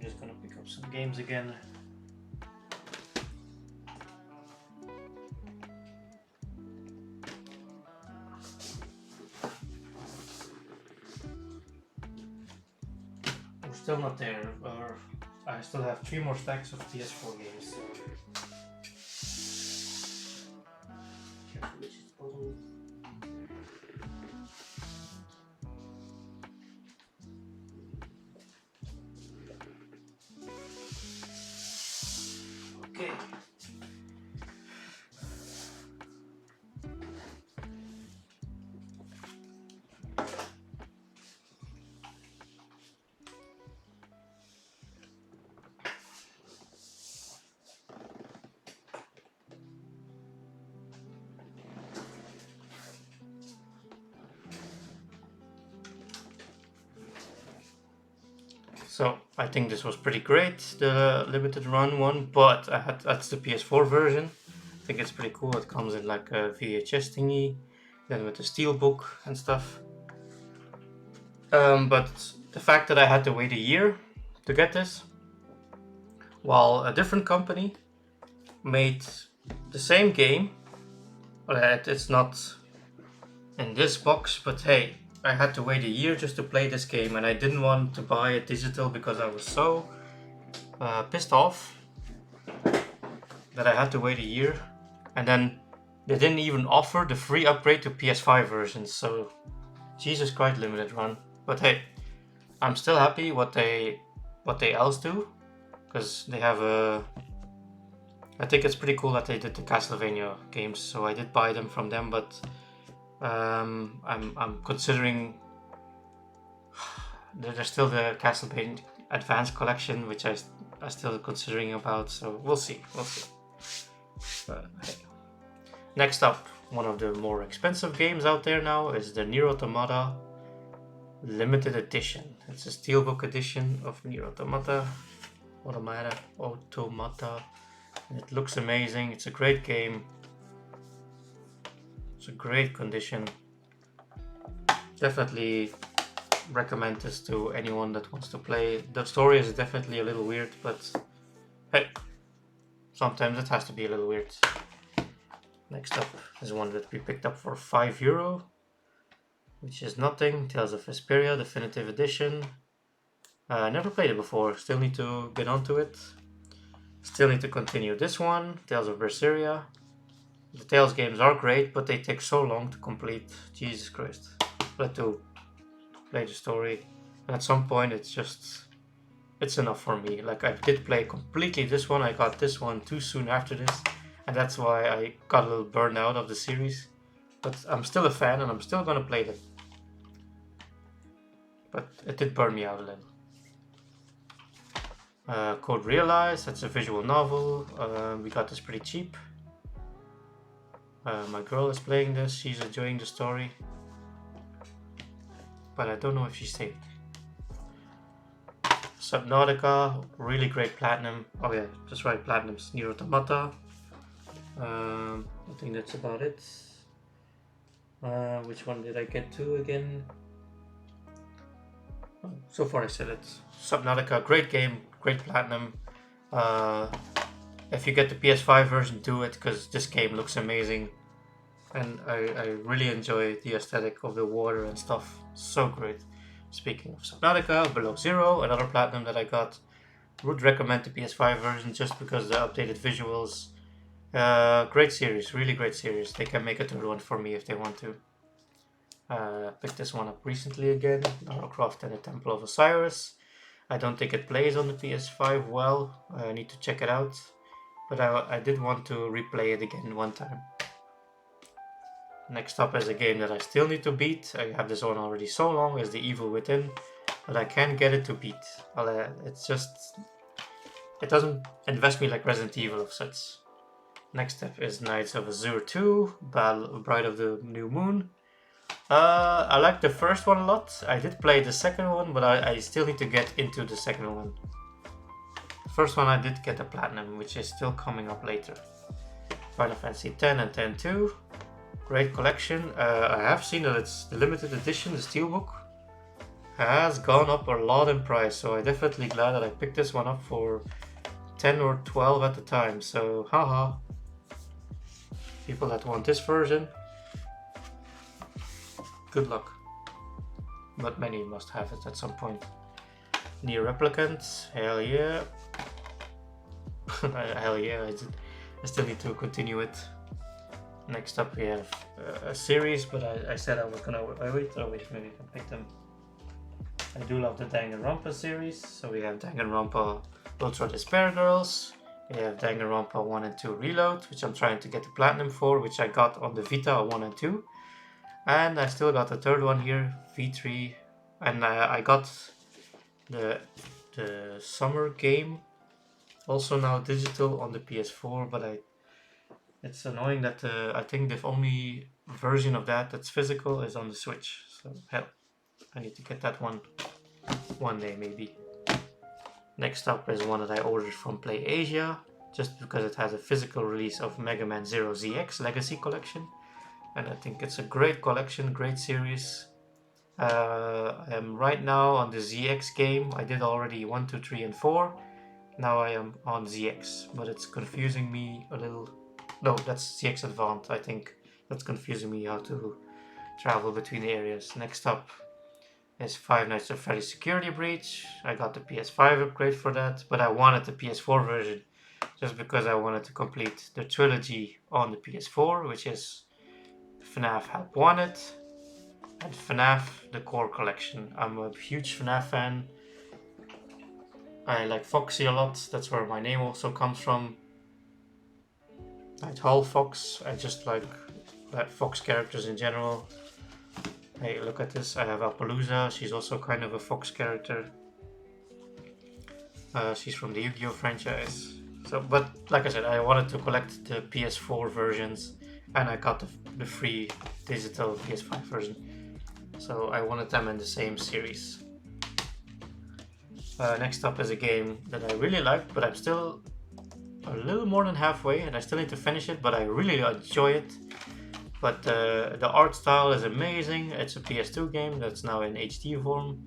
just gonna pick up some games again. We're still not there, or I still have 3 more stacks of PS4 games. Okay. So I think this was pretty great, the limited run one, but that's the PS4 version. I think it's pretty cool. It comes in like a VHS thingy, then with the steelbook and stuff. But the fact that I had to wait a year to get this, while a different company made the same game, it's not in this box, but hey, I had to wait a year just to play this game, and I didn't want to buy it digital because I was so pissed off that I had to wait a year. And then they didn't even offer the free upgrade to PS5 versions, so Jesus Christ, limited run. But hey, I'm still happy what they else do, because they have I think it's pretty cool that they did the Castlevania games, so I did buy them from them, but I'm considering there's still the Castlevania Advanced Collection, which I'm still considering about, so we'll see. But, hey. Next up, one of the more expensive games out there now is the Nier Automata Limited Edition. It's a steelbook edition of Nier Automata. And it looks amazing. It's a great game. It's a great condition. Definitely recommend this to anyone that wants to play. The story is definitely a little weird, but hey, sometimes it has to be a little weird. Next up is one that we picked up for €5, which is nothing. Tales of Vesperia Definitive Edition. Never played it before, still need to get onto it. Still need to continue this one, Tales of Berseria. The Tales games are great, but they take so long to complete. Jesus Christ. But to play the story. And at some point it's enough for me. Like, I did play completely this one, I got this one too soon after this. And that's why I got a little burned out of the series. But I'm still a fan and I'm still gonna play them. But it did burn me out a little. Code Realize, that's a visual novel. We got this pretty cheap. My girl is playing this, she's enjoying the story. But I don't know if she's saved. Subnautica, really great platinum. Oh yeah, just right, platinums. Nier Automata. I think that's about it. Which one did I get to again? Oh, so far I said it. Subnautica, great game, great platinum. If you get the PS5 version, do it, because this game looks amazing. And I really enjoy the aesthetic of the water and stuff. So great. Speaking of Subnautica, Below Zero, another platinum that I got. Would recommend the PS5 version just because of the updated visuals. Great series, really great series. They can make a third one for me if they want to. Picked this one up recently again. Lara Croft and the Temple of Osiris. I don't think it plays on the PS5 well. I need to check it out. But I did want to replay it again one time. Next up is a game that I still need to beat. I have this one already so long, is The Evil Within, but I can't get it to beat. It's just, it doesn't invest me like Resident Evil of such. Next up is Knights of Azure 2, Bride of the New Moon. I like the first one a lot. I did play the second one, but I still need to get into the second one. The first one I did get a platinum, which is still coming up later. Final Fantasy X and X-2. Great collection. I have seen that it's the limited edition, the steelbook, has gone up a lot in price, so I'm definitely glad that I picked this one up for 10 or 12 at the time, so haha. People that want this version, good luck. But many must have it at some point. Nier Replicant, hell yeah. Hell yeah, I still need to continue it. Next up we have a series, but I said I was gonna wait. Oh wait, maybe I can pick them. I do love the Danganronpa series, so we have Danganronpa Ultra Despair Girls. We have Danganronpa 1 and 2 Reload, which I'm trying to get the platinum for, which I got on the Vita 1 and 2. And I still got the third one here, V3. And I got the summer game, also now digital on the PS4, but it's annoying that I think the only version of that's physical is on the Switch. So hell, I need to get that one day maybe. Next up is one that I ordered from PlayAsia, just because it has a physical release of Mega Man Zero ZX Legacy Collection. And I think it's a great collection, great series. I am right now on the ZX game. I did already 1, 2, 3 and 4. Now I am on ZX, but it's confusing me a little. No, that's ZX Advanced, I think. That's confusing me how to travel between the areas. Next up is Five Nights at Freddy's Security Breach. I got the PS5 upgrade for that, but I wanted the PS4 version just because I wanted to complete the trilogy on the PS4, which is FNAF Help Wanted and FNAF The Core Collection. I'm a huge FNAF fan. I like Foxy a lot, that's where my name also comes from. Nighthall Fox, I just like Fox characters in general. Hey, look at this, I have Appaloosa, she's also kind of a Fox character. She's from the Yu-Gi-Oh franchise. So, but like I said, I wanted to collect the PS4 versions, and I got the free digital PS5 version. So I wanted them in the same series. Next up is a game that I really like, but I'm still a little more than halfway, and I still need to finish it, but I really enjoy it. But the art style is amazing. It's a PS2 game that's now in HD form.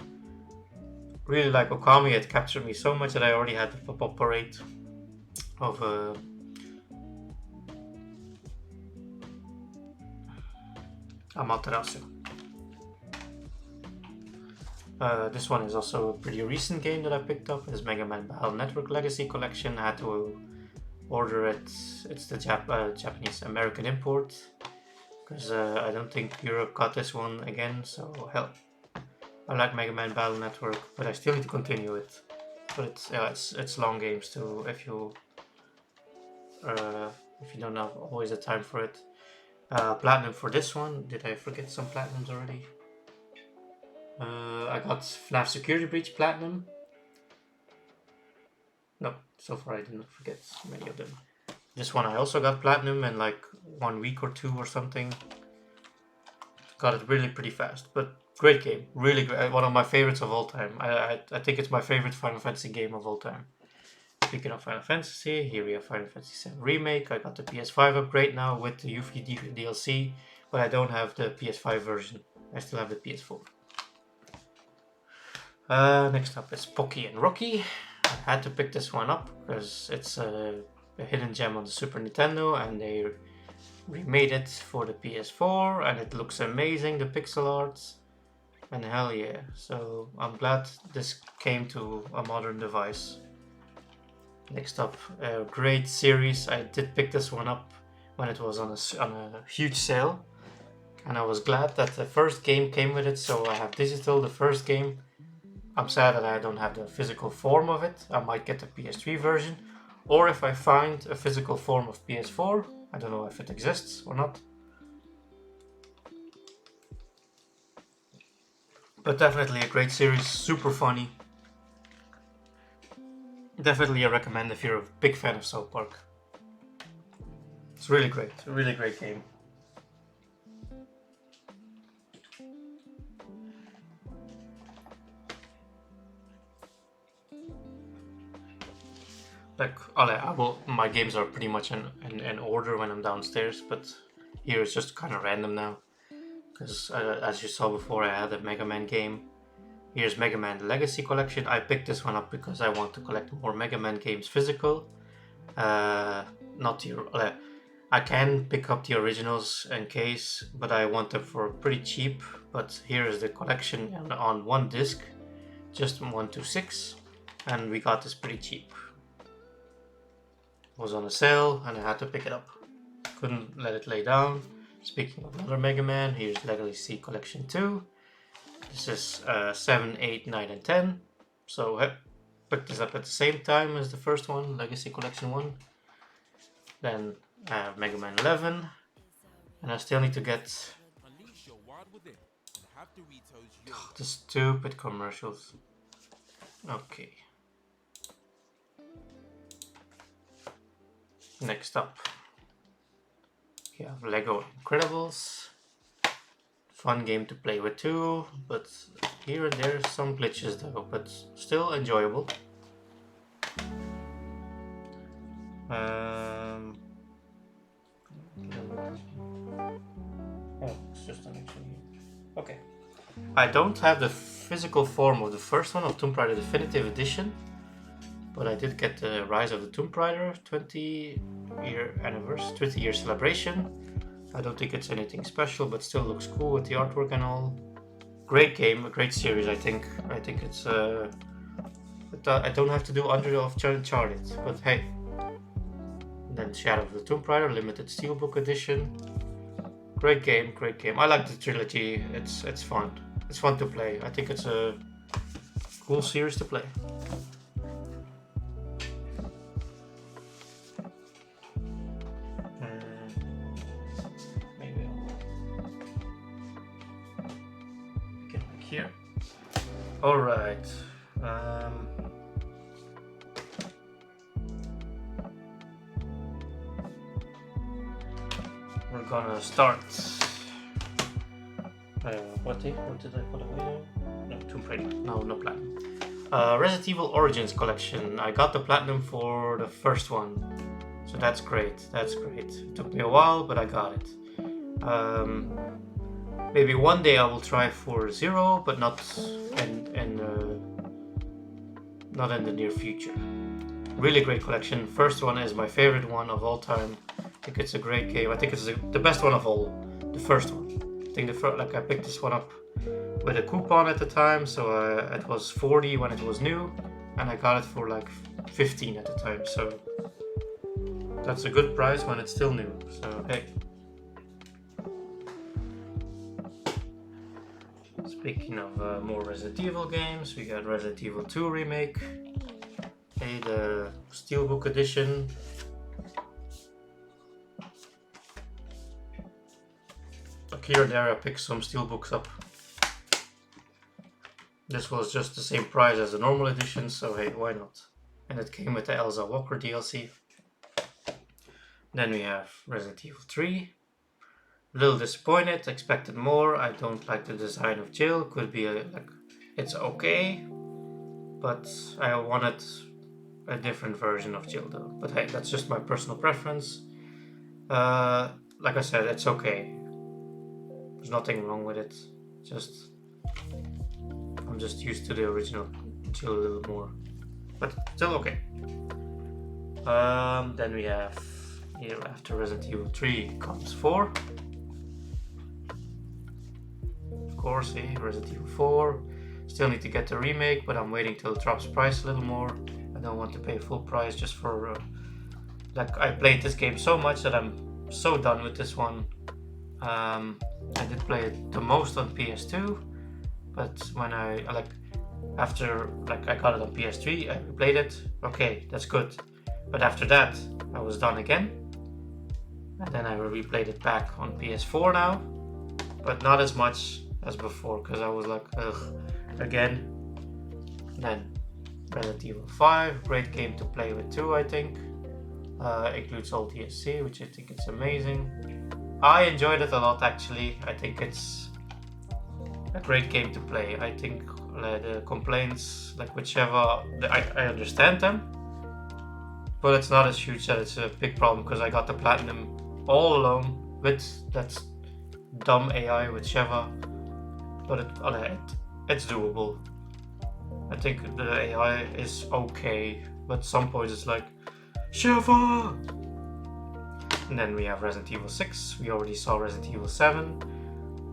Really like Okami. It captured me so much that I already had the pop-up parade of Amaterasu. This one is also a pretty recent game that I picked up. It's Mega Man Battle Network Legacy Collection. I had to order it. It's the Japanese American import, because I don't think Europe got this one again. So hell, I like Mega Man Battle Network, but I still need to continue it. But it's long games too. If you don't have always the time for it. Platinum for this one. Did I forget some platinums already? I got FNAF Security Breach Platinum. No, so far I didn't forget many of them. This one I also got Platinum in like 1 week or 2 or something. Got it really pretty fast, but great game. Really great. One of my favorites of all time. I think it's my favorite Final Fantasy game of all time. Speaking of Final Fantasy, here we have Final Fantasy VII Remake. I got the PS5 upgrade now with the Yuffie DLC, but I don't have the PS5 version. I still have the PS4. Next up is Pocky and Rocky. I had to pick this one up because it's a hidden gem on the Super Nintendo, and they remade it for the PS4, and it looks amazing, the pixel art, and hell yeah. So I'm glad this came to a modern device. Next up, a great series. I did pick this one up when it was on a huge sale, and I was glad that the first game came with it, so I have digital the first game. I'm sad that I don't have the physical form of it. I might get the PS3 version, or if I find a physical form of PS4, I don't know if it exists or not. But definitely a great series, super funny. Definitely I recommend if you're a big fan of South Park. It's really great, a really great game. Like, my games are pretty much in order when I'm downstairs, but here it's just kind of random now. Because as you saw before, I had a Mega Man game. Here's Mega Man Legacy Collection. I picked this one up because I want to collect more Mega Man games physical. I can pick up the originals in case, but I want them for pretty cheap. But here is the collection on one disc, just 1 to 6, and we got this pretty cheap. It was on a sale and I had to pick it up. Couldn't let it lay down. Speaking of another Mega Man, here's Legacy Collection 2. This is 7, 8, 9, and 10. So I picked this up at the same time as the first one, Legacy Collection 1. Then I have Mega Man 11. And I still need to get the stupid commercials. Okay. Next up, we have Lego Incredibles. Fun game to play with too, but here and there some glitches though, but still enjoyable. Oh, it's just an action game. Okay. I don't have the physical form of the first one, of Tomb Raider Definitive Edition, but I did get the Rise of the Tomb Raider 20-year celebration. I don't think it's anything special, but still looks cool with the artwork and all. Great game, a great series. I think it's I don't have to do Under of Uncharted, but hey. And then Shadow of the Tomb Raider Limited Steelbook Edition. Great game, great game. I like the trilogy. It's fun. It's fun to play. I think it's a cool series to play. Here. All right. We're gonna start. What did I put away there? No, Tomb Raider. No platinum. Resident Evil Origins Collection. I got the platinum for the first one, so that's great. That's great. It took me a while, but I got it. Maybe one day I will try for 0, but not in the near future. Really great collection. First one is my favorite one of all time. I think it's a great game. I think it's the best one of all. The first one. think I picked this one up with a coupon at the time, so it was 40 when it was new, and I got it for like 15 at the time. So that's a good price when it's still new. So hey. Speaking of more Resident Evil games, we got Resident Evil 2 Remake, the Steelbook Edition. Like here and there I picked some Steelbooks up. This was just the same price as the normal edition, so hey, why not? And it came with the Elsa Walker DLC. Then we have Resident Evil 3. A little disappointed, expected more. I don't like the design of Jill. Could be it's okay, but I wanted a different version of Jill though. But hey, that's just my personal preference. Like I said, it's okay. There's nothing wrong with it. I'm just used to the original Jill a little more, but still okay. Then we have here after Resident Evil 3 comes 4. Of course, Resident Evil 4. Still need to get the remake, but I'm waiting till it drops price a little more. I don't want to pay full price just for I played this game so much that I'm so done with this one. I did play it the most on PS2, but when I got it on PS3, I replayed it. Okay, that's good. But after that, I was done again, and then I replayed it back on PS4 now, but not as much as before because I was like, ugh, again. Then Resident Evil 5, great game to play with too, I think. Includes all DLC, which I think is amazing. I enjoyed it a lot actually. I think it's a great game to play. I think the complaints, I understand them, but it's not as huge that it's a big problem because I got the platinum all alone with that dumb AI with Sheva. But it's doable. I think the AI is okay, but some points it's like, Sheva! And then we have Resident Evil 6. We already saw Resident Evil 7.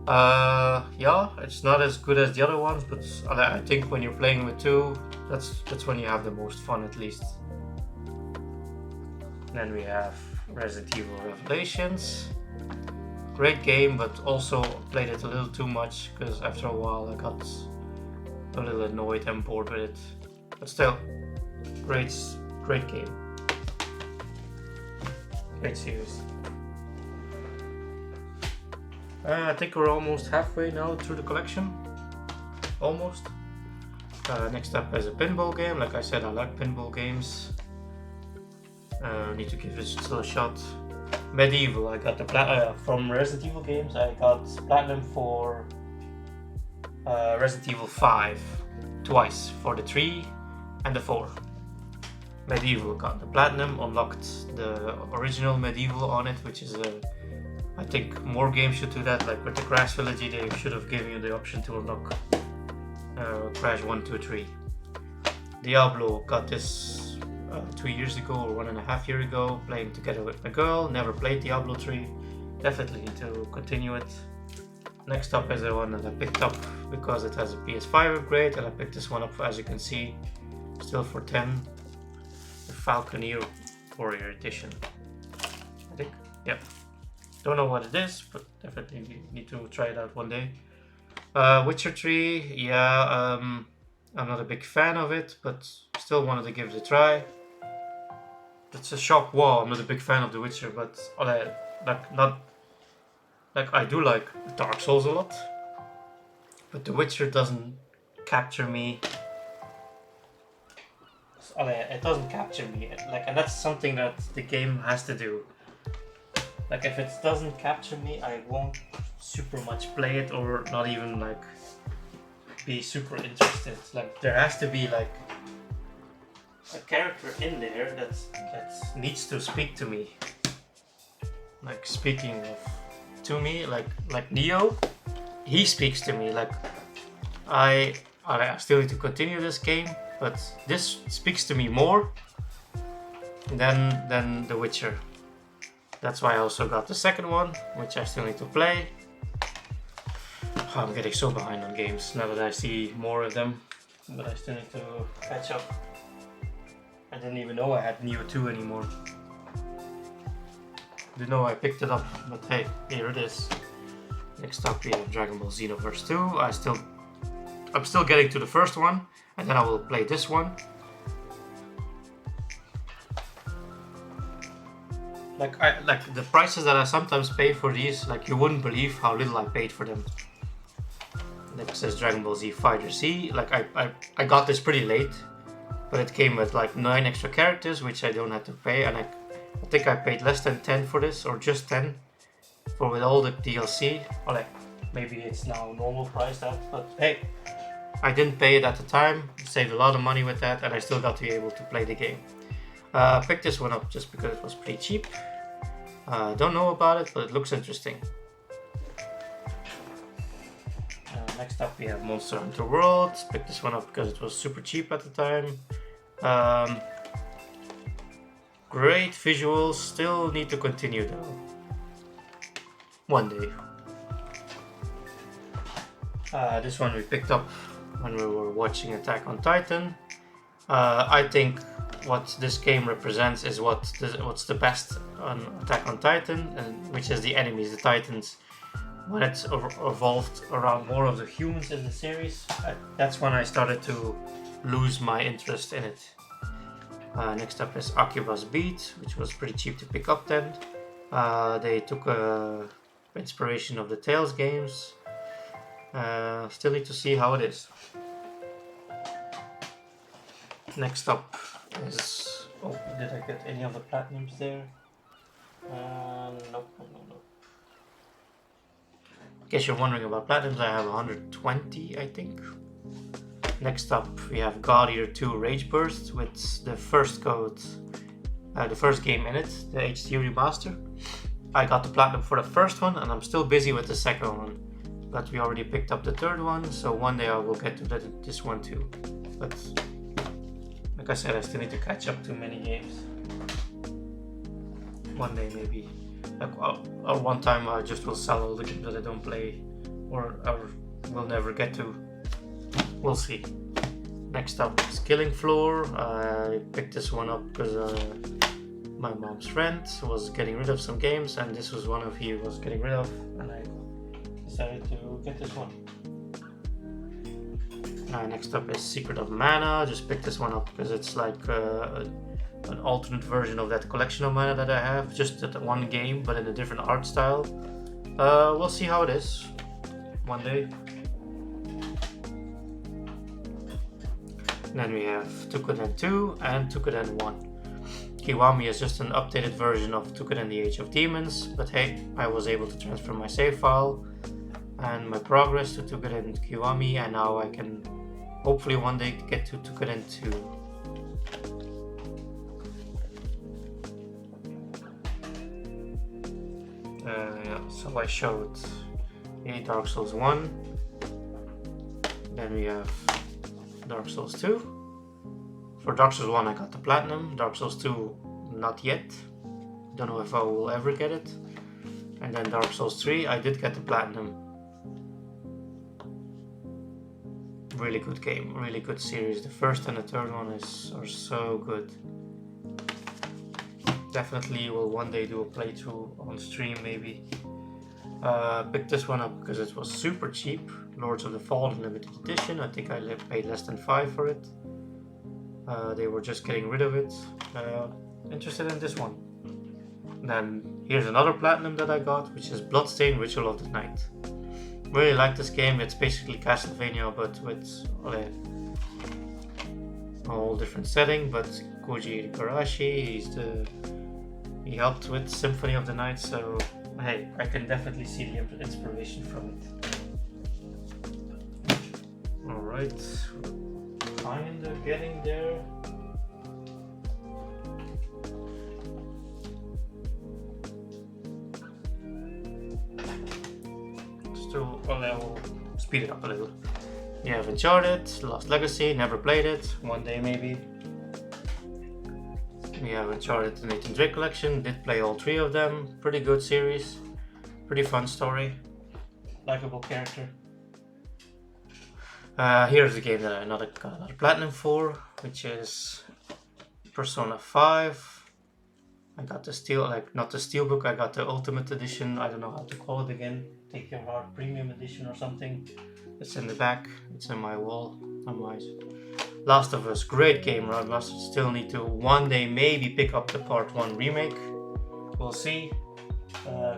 Yeah, it's not as good as the other ones, but I think when you're playing with 2, that's when you have the most fun at least. Then we have Resident Evil Revelations. Great game, but also played it a little too much because after a while I got a little annoyed and bored with it. But still, great game. Great series. I think we're almost halfway now through the collection. Almost. Next up is a pinball game. Like I said, I like pinball games. Need to give it still a shot. Medieval, I got the from Resident Evil games. I got platinum for Resident Evil 5 twice, for the 3 and the 4. Medieval got the platinum, unlocked the original Medieval on it, which is I think more games should do that. Like with the Crash Trilogy, they should have given you the option to unlock Crash 1, 2, 3. Diablo got this 2 years ago or 1.5 years ago, playing together with my girl. Never played Diablo 3. Definitely need to continue it. Next up is the one that I picked up because it has a PS5 upgrade, and I picked this one up, as you can see, still for 10. The Falconeer Warrior Edition, I think. Yep. Don't know what it is, but definitely need to try it out one day. Witcher 3, yeah, I'm not a big fan of it, but still wanted to give it a try. It's a shock. Wow, I'm not a big fan of The Witcher, but I do like Dark Souls a lot, but The Witcher doesn't capture me. It doesn't capture me. And that's something that the game has to do. Like if it doesn't capture me, I won't super much play it, or not even be super interested. Like there has to be a character in there that needs to speak to me. Like speaking to me, like Neo, he speaks to me. Like I still need to continue this game, but this speaks to me more than The Witcher. That's why I also got the second one, which I still need to play. I'm getting so behind on games now that I see more of them, but I still need to catch up. I didn't even know I had Neo 2 anymore. Didn't know I picked it up, but hey, here it is. Next up we have Dragon Ball Xenoverse 2. I'm still getting to the first one, and then I will play this one. Like the prices that I sometimes pay for these, like you wouldn't believe how little I paid for them. Like it says Dragon Ball Z Fighter C. Like I got this pretty late, but it came with like 9 extra characters, which I don't have to pay, and I think I paid less than 10 for this, or just 10 for with all the DLC. Or like maybe it's now normal price that, but hey, I didn't pay it at the time, saved a lot of money with that, and I still got to be able to play the game. Picked this one up just because it was pretty cheap. Don't know about it, but it looks interesting. Next up we have Monster Hunter World. Picked this one up because it was super cheap at the time. Great visuals, still need to continue though. One day. This one we picked up when we were watching Attack on Titan. I think what this game represents is what's the best on Attack on Titan, and which is the enemies, the Titans. When it's evolved around more of the humans in the series, that's when I started to lose my interest in it. Next up is Akiba's Beat, which was pretty cheap to pick up then. They took inspiration of the Tales games. Still need to see how it is. Next up is... Oh, did I get any of the platinums there? Nope. In case you're wondering about platinums, I have 120, I think. Next up, we have God Eater 2 Rage Burst with the first code, the first game in it, the HD remaster. I got the platinum for the first one, and I'm still busy with the second one. But we already picked up the third one, so one day I will get to this one too. But like I said, I still need to catch up to many games. One day maybe. Like, one time I just will sell all the games that I don't play, or will never get to. We'll see. Next up is Killing Floor. I picked this one up because my mom's friend was getting rid of some games, and this was one of he was getting rid of, and I decided to get this one. Next up is Secret of Mana. Just picked this one up because it's like an alternate version of that collection of mana that I have, just that one game but in a different art style. We'll see how it is one day. Then we have Tukuden 2 and Tukuden 1. Kiwami is just an updated version of Tukuden the Age of Demons, but hey, I was able to transfer my save file and my progress to Tukuden Kiwami, and now I can hopefully one day get to Tukuden 2. So I showed Dark Souls 1, then we have Dark Souls 2. For Dark Souls 1 I got the platinum, Dark Souls 2 not yet, don't know if I will ever get it. And then Dark Souls 3 I did get the platinum. Really good game, really good series. The first and the third one are so good. Definitely will one day do a playthrough on stream maybe. Picked this one up because it was super cheap. Lords of the Fallen limited edition. I think I paid less than 5 for it. They were just getting rid of it. Interested in this one. Then here's another platinum that I got, which is Bloodstained Ritual of the Night. Really like this game. It's basically Castlevania but with a whole different setting. But Koji Igarashi, he helped with Symphony of the Night, so hey, I can definitely see the inspiration from it. Alright, kinda getting there. Still, well, I will speed it up a little. You have Uncharted, Lost Legacy, never played it, one day maybe. We have Uncharted the Nathan Drake collection, did play all 3 of them, pretty good series, pretty fun story, likable character. Here's the game that I got another platinum for, which is Persona 5. I got the not the steelbook, I got the ultimate edition. I don't know how to call it again. Take Your Heart Premium Edition or something. It's in the back. It's in my wall. Otherwise, Last of Us, great game. I must still need to one day maybe pick up the Part 1 remake. We'll see.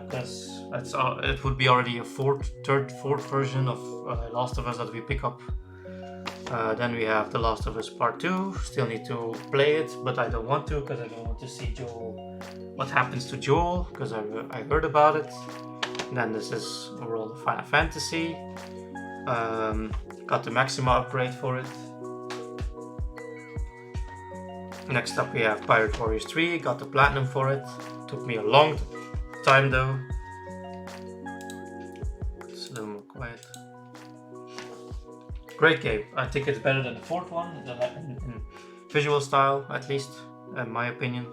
Because it would be already a fourth version of Last of Us that we pick up. Then we have The Last of Us Part 2. Still need to play it, but I don't want to because I don't want to see Joel. What happens to Joel? Because I heard about it. And then this is overall the Final Fantasy. Got the Maxima upgrade for it. Next up we have Pirate Warriors 3. Got the Platinum for it. Took me a long time though. It's a little more quiet. Great game. I think it's better than the fourth one in visual style, at least, in my opinion.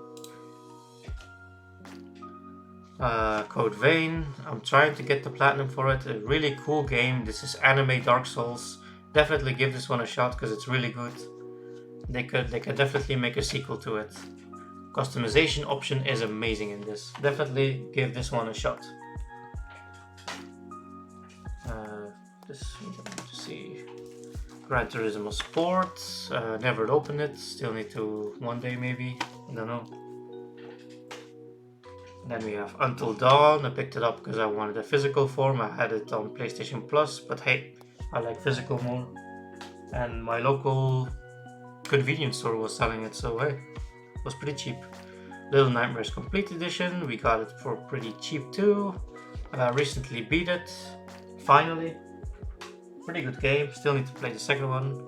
Code Vein. I'm trying to get the platinum for it. A really cool game. This is anime Dark Souls. Definitely give this one a shot because it's really good. They could definitely make a sequel to it. Customization option is amazing in this. Definitely give this one a shot. This we don't need to see. Gran Turismo Sport. Never opened it. Still need to one day maybe. I don't know. Then we have Until Dawn. I picked it up because I wanted a physical form. I had it on PlayStation Plus, but hey, I like physical more. And my local convenience store was selling it, so hey, it was pretty cheap. Little Nightmares Complete Edition. We got it for pretty cheap too. Recently beat it. Finally. Pretty good game. Still need to play the second one.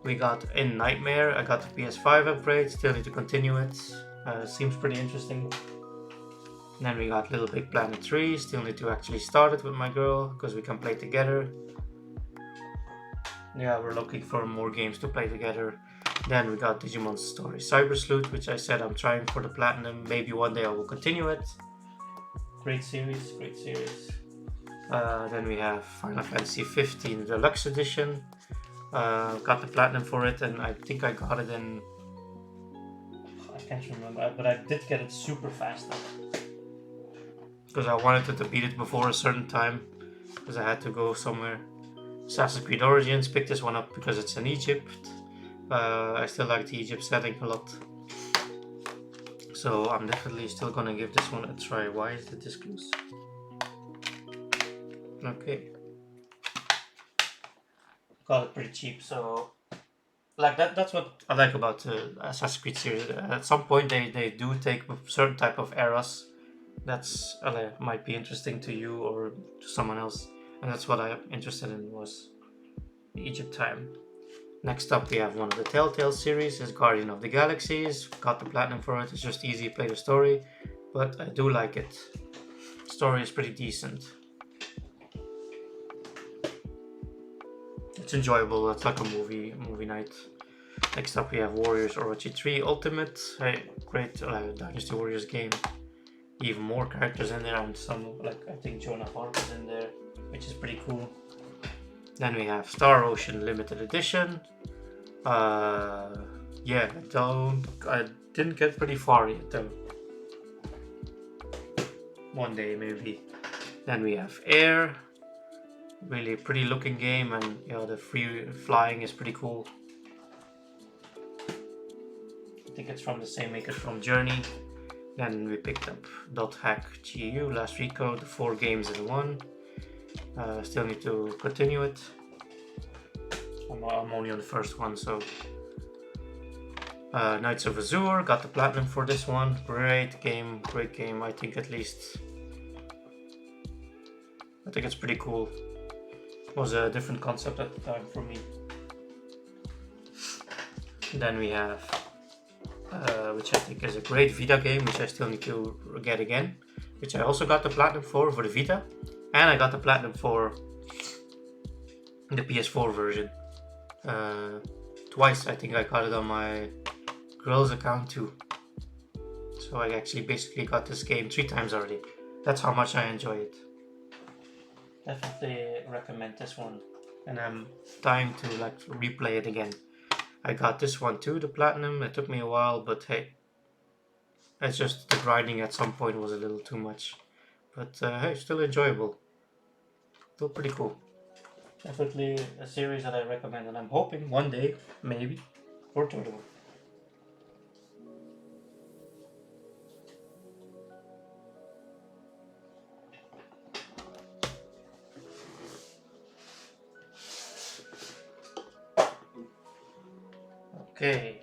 We got In Nightmare. I got the PS5 upgrade. Still need to continue it. Seems pretty interesting. And then we got Little Big Planet 3. Still need to actually start it with my girl because we can play together. Yeah, we're looking for more games to play together. Then we got Digimon Story Cyber Sleuth, which I said I'm trying for the platinum. Maybe one day I will continue it. Great series, great series. Then we have Final Fantasy 15 Deluxe Edition. Got the platinum for it, and I think I got it in... I can't remember, but I did get it super fast because I wanted to beat it before a certain time because I had to go somewhere. Assassin's Creed Origins, picked this one up because it's in Egypt. I still like the Egypt setting a lot. So I'm definitely still gonna give this one a try. Why is the disc loose? Okay. Got it pretty cheap, so like that's what I like about the Assassin's Creed series. At some point they do take certain type of eras that's might be interesting to you or to someone else, and that's what I'm interested in, was the Egypt time. Next up we have one of the Telltale series, is Guardian of the Galaxies. Got the platinum for it. It's just easy to play the story, but I do like it. The story is pretty decent. It's enjoyable. It's like a movie night. Next up we have Warriors Orochi 3 Ultimate. Hey, great Dynasty Warriors game. Even more characters in there, and some, like I think Joan of Arc is in there, which is pretty cool. Then we have Star Ocean Limited Edition. Yeah, I didn't get pretty far yet though. One day maybe. Then we have Air. Really pretty looking game, and yeah, the free flying is pretty cool. I think it's from the same makers from Journey. Then we picked up .hack GU last week, the 4 games in one. Still need to continue it. I'm only on the first one, so. Knights of Azure, got the platinum for this one. Great game, I think at least. I think it's pretty cool. It was a different concept at the time for me. Then we have, which I think is a great Vita game, which I still need to get again. Which I also got the platinum for the Vita. And I got the platinum for the PS4 version. Twice I think I got it on my girl's account too. So I actually basically got this game 3 times already. That's how much I enjoy it. Definitely recommend this one. and I'm dying to like replay it again. I got this one too, the platinum. It took me a while, but hey, it's just the grinding at some point was a little too much. But hey, still enjoyable. Still pretty cool. Definitely a series that I recommend, and I'm hoping one day, maybe, for third one. Okay.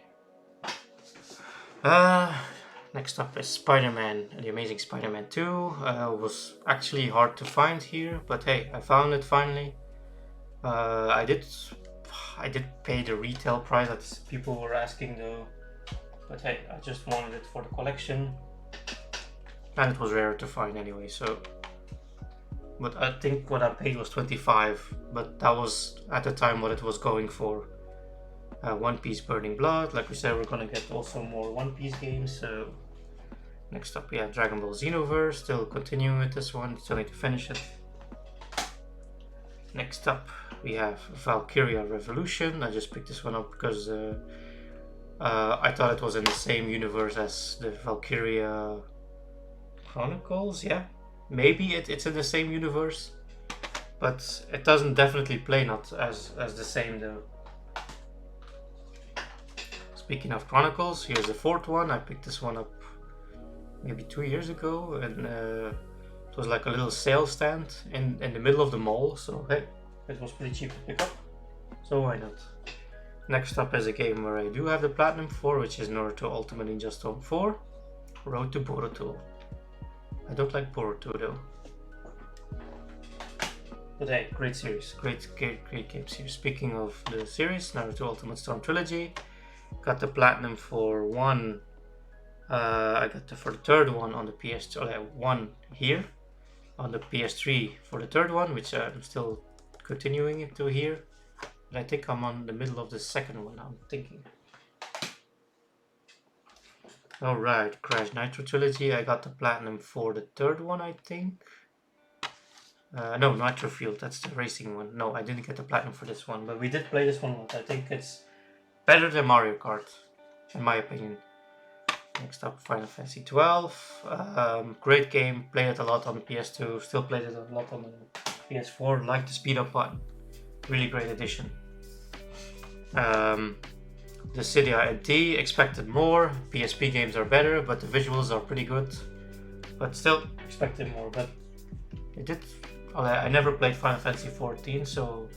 Uh, Next up is Spider-Man, The Amazing Spider-Man 2. Was actually hard to find here, but hey, I found it finally. Uh, I did, I did pay the retail price that people were asking though, but hey, I just wanted it for the collection, and it was rare to find anyway. So, but I think what I paid was 25, but that was at the time what it was going for. One Piece Burning Blood. Like we said, we're gonna get also more One Piece games. So next up we have Dragon Ball Xenoverse. Still continuing with this one. Still need to finish it. Next up we have Valkyria Revolution. I just picked this one up because I thought it was in the same universe as the Valkyria Chronicles. Yeah, maybe it's in the same universe, but it doesn't definitely play not as the same though. Speaking of Chronicles, here's the fourth one. I picked this one up maybe 2 years ago, and it was like a little sales stand in the middle of the mall, so hey, it was pretty cheap to pick up, so why not? Next up is a game where I do have the platinum for, which is Naruto Ultimate Ninja Storm 4, Road to Boruto. I don't like Boruto though. But hey, great series, great game series. Speaking of the series, Naruto Ultimate Storm Trilogy, got the platinum for one. I got for the third one on the one here on the PS3 for the third one, which I'm still continuing it to here. But I think I'm on the middle of the second one. I'm thinking. All right, Crash Nitro Trilogy. I got the platinum for the third one, I think. No, Nitro Field. That's the racing one. No, I didn't get the platinum for this one, but we did play this one once. I think it's better than Mario Kart, in my opinion. Next up, Final Fantasy 12. Great game. Played it a lot on PS2. Still played it a lot on the PS4. Like the speed up button. Really great addition. The Cydia NT. Expected more. PSP games are better, but the visuals are pretty good. But still expected more. But it did. I never played Final Fantasy 14, so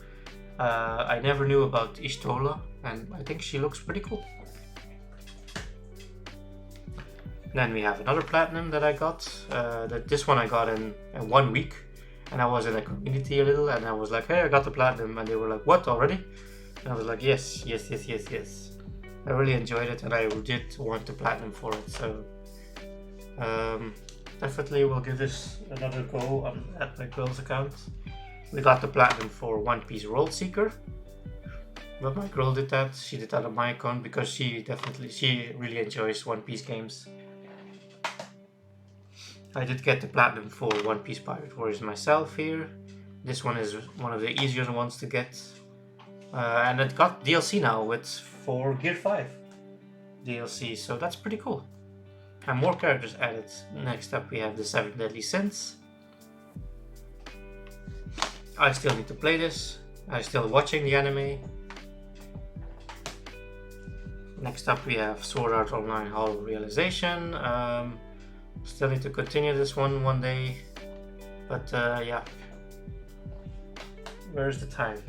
I never knew about Ishtola, and I think she looks pretty cool. Then we have another platinum that I got. This one I got in 1 week, and I was in a community a little, and I was like, hey, I got the platinum, and they were like, what, already? And I was like, yes. I really enjoyed it, and I did want the platinum for it, so definitely will give this another go at my girl's account. We got the platinum for One Piece World Seeker, but my girl did that. She did that on my account because she really enjoys One Piece games. I did get the platinum for One Piece Pirate Warriors myself here. This one is one of the easier ones to get. And it got DLC now for Gear 5 DLC, so that's pretty cool. And more characters added. Next up we have the 7 Deadly Sins. I still need to play this. I'm still watching the anime. Next up we have Sword Art Online Hollow Realization. Still need to continue this one day. But yeah. Where's the time?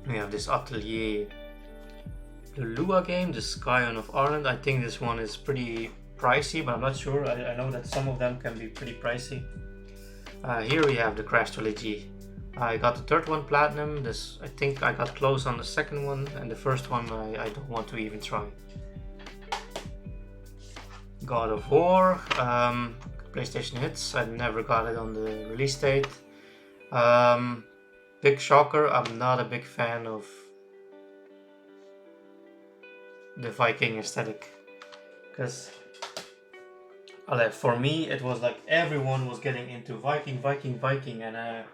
We have this Atelier the Lua game, the Scion of Ireland. I think this one is pretty pricey, but I'm not sure. I know that some of them can be pretty pricey. Here we have the Crash Trilogy. I got the third one platinum. I think I got close on the second one, and the first one I don't want to even try. God of War, PlayStation hits. I never got it on the release date. Big shocker, I'm not a big fan of the Viking aesthetic, because for me, it was like everyone was getting into Viking, and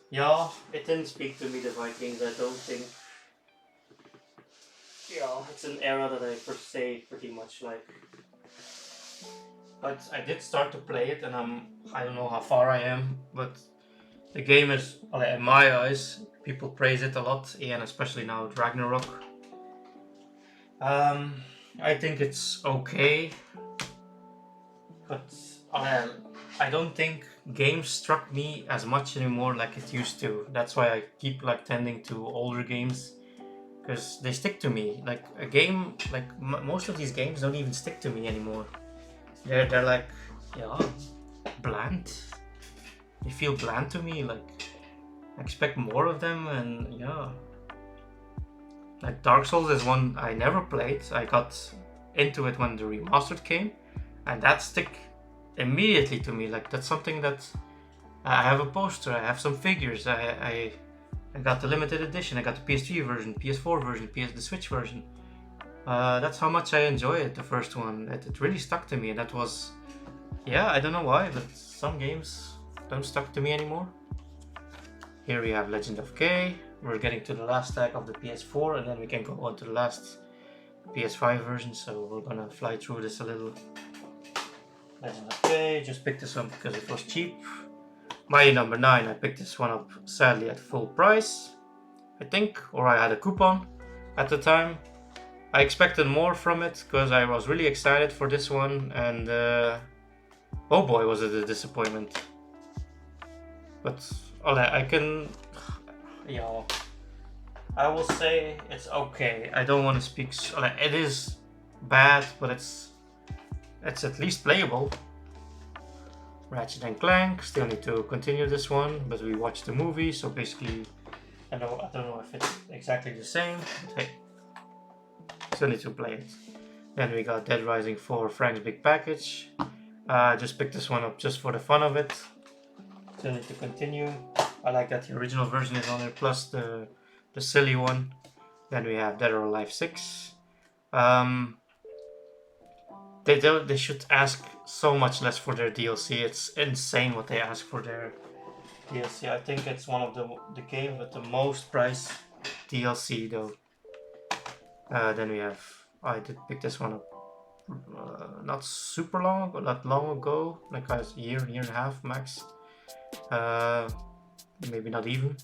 yeah, it didn't speak to me, the Vikings. I don't think. Yeah, it's an era that I per se pretty much like. But I did start to play it, and I don't know how far I am, but the game is, in my eyes, people praise it a lot, and especially now with Ragnarok. I think it's okay, but I don't think games struck me as much anymore like it used to. That's why I keep like tending to older games, because they stick to me. Like a game, like most of these games don't even stick to me anymore. They're like, yeah, bland. They feel bland to me. Like I expect more of them, and yeah. Like Dark Souls is one I never played. I got into it when the remastered came, and that stick immediately to me. Like that's something that I have a poster, I have some figures, I got the limited edition, I got the PS3 version, PS4 version, the Switch version. That's how much I enjoy it, the first one. It really stuck to me, and that was, yeah, I don't know why, but some games don't stuck to me anymore. Here we have Legend of K. We're getting to the last tag of the PS4, and then we can go on to the last PS5 version, so we're gonna fly through this a little. Legend of K, just picked this one because it was cheap. My number 9, I picked this one up sadly at full price, I think, or I had a coupon at the time. I expected more from it because I was really excited for this one, and oh boy was it a disappointment. But I can, I will say it's okay. I don't want to speak, it is bad, but it's at least playable. Ratchet and Clank, still need to continue this one, but we watched the movie, so basically I don't know if it's exactly the same, but hey, still need to play it. Then we got Dead Rising 4 Frank's Big Package. Just picked this one up just for the fun of it. Still need to continue. I like that the original version is on there, plus the silly one. Then we have Dead or Alive 6. They should ask so much less for their DLC. It's insane what they ask for their DLC. I think it's one of the games with the most price DLC though. Then we have, I did pick this one up not super long, but not long ago, like a year and a half max. Maybe not even.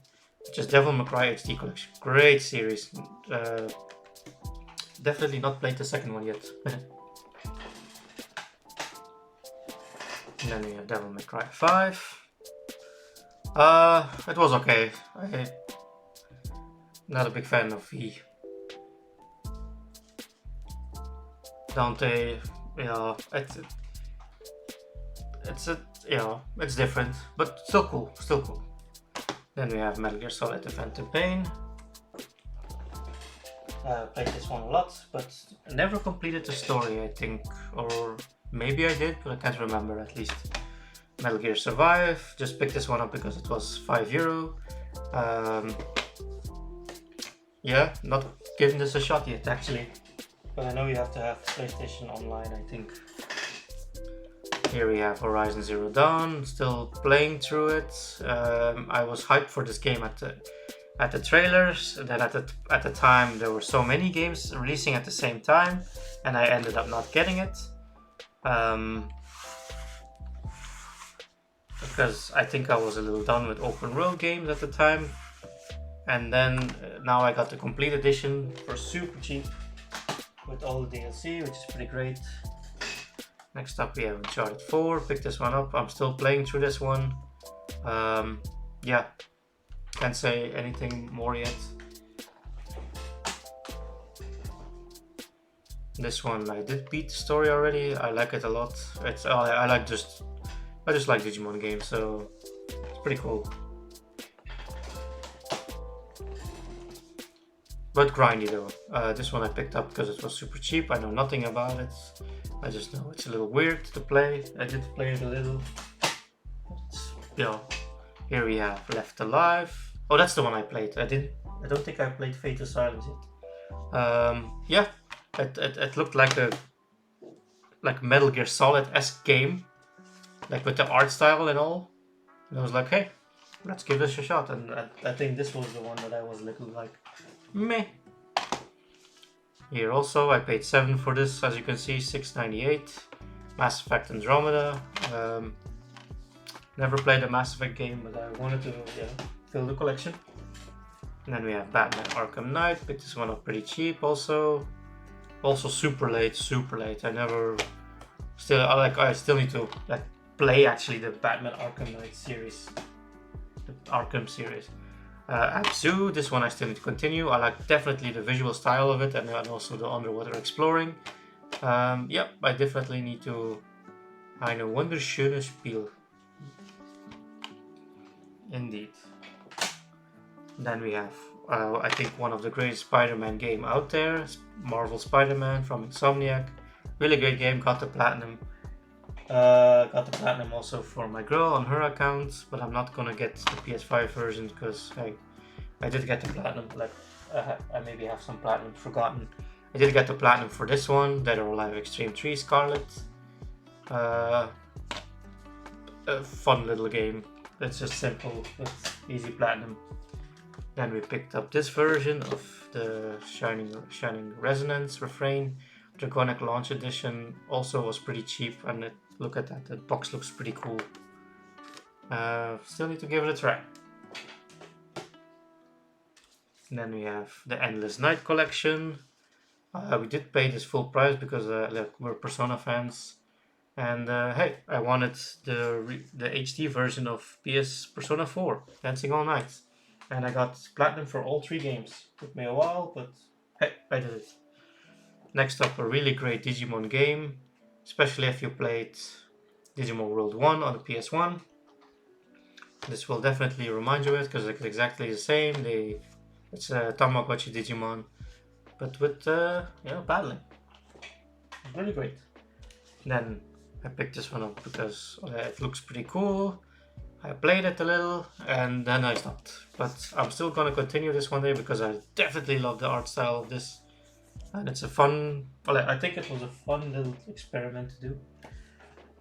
Just Devil May Cry HD Collection. Great series. Definitely not played the second one yet. And then we have Devil May Cry 5. It was okay. I'm not a big fan of V. Dante, yeah, it's different, but still cool. Then we have Metal Gear Solid: The Phantom Pain. Played this one a lot, but never completed the story, I think, or maybe I did, but I can't remember at least. Metal Gear Survive, just picked this one up because it was €5. Yeah, not giving this a shot yet actually, but I know you have to have PlayStation Online, I think. Here we have Horizon Zero Dawn, still playing through it. I was hyped for this game at the trailers, and then at the time there were so many games releasing at the same time, and I ended up not getting it. Because I think I was a little done with open world games at the time, and then now I got the complete edition for super cheap with all the DLC, which is pretty great. Next up we have Uncharted 4, picked this one up, I'm still playing through this one. Yeah, can't say anything more yet. This one I did beat the story already, I like it a lot. I just like Digimon games, so it's pretty cool. But grindy though. This one I picked up because it was super cheap. I know nothing about it. I just know it's a little weird to play. I did play it a little. But, here we have Left Alive. Oh, that's the one I played. I don't think I played Fate of Silence yet. Yeah, it looked like a like Metal Gear Solid-esque game, like with the art style and all. And I was like, hey, let's give this a shot. And I think this was the one that I was a little like, meh. Here also, I paid $7 for this, as you can see, $6.98. Mass Effect Andromeda. Never played a Mass Effect game, but I wanted to fill the collection. And then we have Batman Arkham Knight. Picked this one up pretty cheap also. Also super late. I still need to like play actually the Batman Arkham Knight series. The Arkham series. Abzu, this one I still need to continue. I like definitely the visual style of it and also the underwater exploring. Yep, I definitely need to. Eine wunderschöne Spiel. Indeed. Then we have, I think, one of the greatest Spider-Man game out there, Marvel Spider-Man from Insomniac. Really great game, got the platinum. Got the platinum also for my girl on her account, but I'm not gonna get the PS5 version because I did get the platinum. Like I maybe have some platinum forgotten. I did get the platinum for this one, Dead or Alive Extreme 3 Scarlet. A fun little game. It's just simple, it's easy platinum. Then we picked up this version of the Shining Resonance Refrain. Draconic Launch Edition also was pretty cheap, and look at that, the box looks pretty cool. Still need to give it a try. And then we have the Endless Night Collection. We did pay this full price because we're Persona fans. And hey, I wanted the HD version of PS Persona 4, Dancing All Night. And I got platinum for all 3 games. Took me a while, but hey, I did it. Next up, a really great Digimon game, especially if you played Digimon World 1 on the PS1. This will definitely remind you of it because it's exactly the same. It's a Tamagotchi Digimon, but with paddling. It's really great. Then I picked this one up because it looks pretty cool. I played it a little and then I stopped. But I'm still gonna continue this one day because I definitely love the art style of this. And it's a fun, I think it was a fun little experiment to do.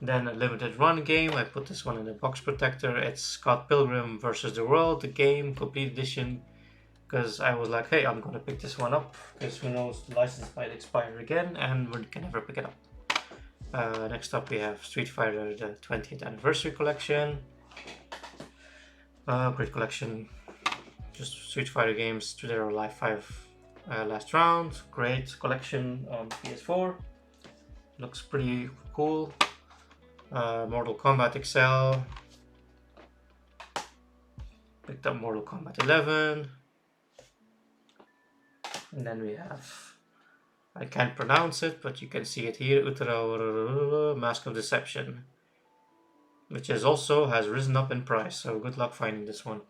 Then a limited run game, I put this one in the box protector. It's Scott Pilgrim vs. the World, the game, complete edition. Because I was like, hey, I'm gonna pick this one up. Because who knows, the license might expire again and we can never pick it up. Next up we have Street Fighter, the 20th Anniversary Collection. Great collection. Just Street Fighter games, Dead or Alive 5 last round. Great collection on PS4. Looks pretty cool. Mortal Kombat XL. Picked up Mortal Kombat 11. And then we have, I can't pronounce it, but you can see it here, Mask of Deception, which has risen up in price, so good luck finding this one.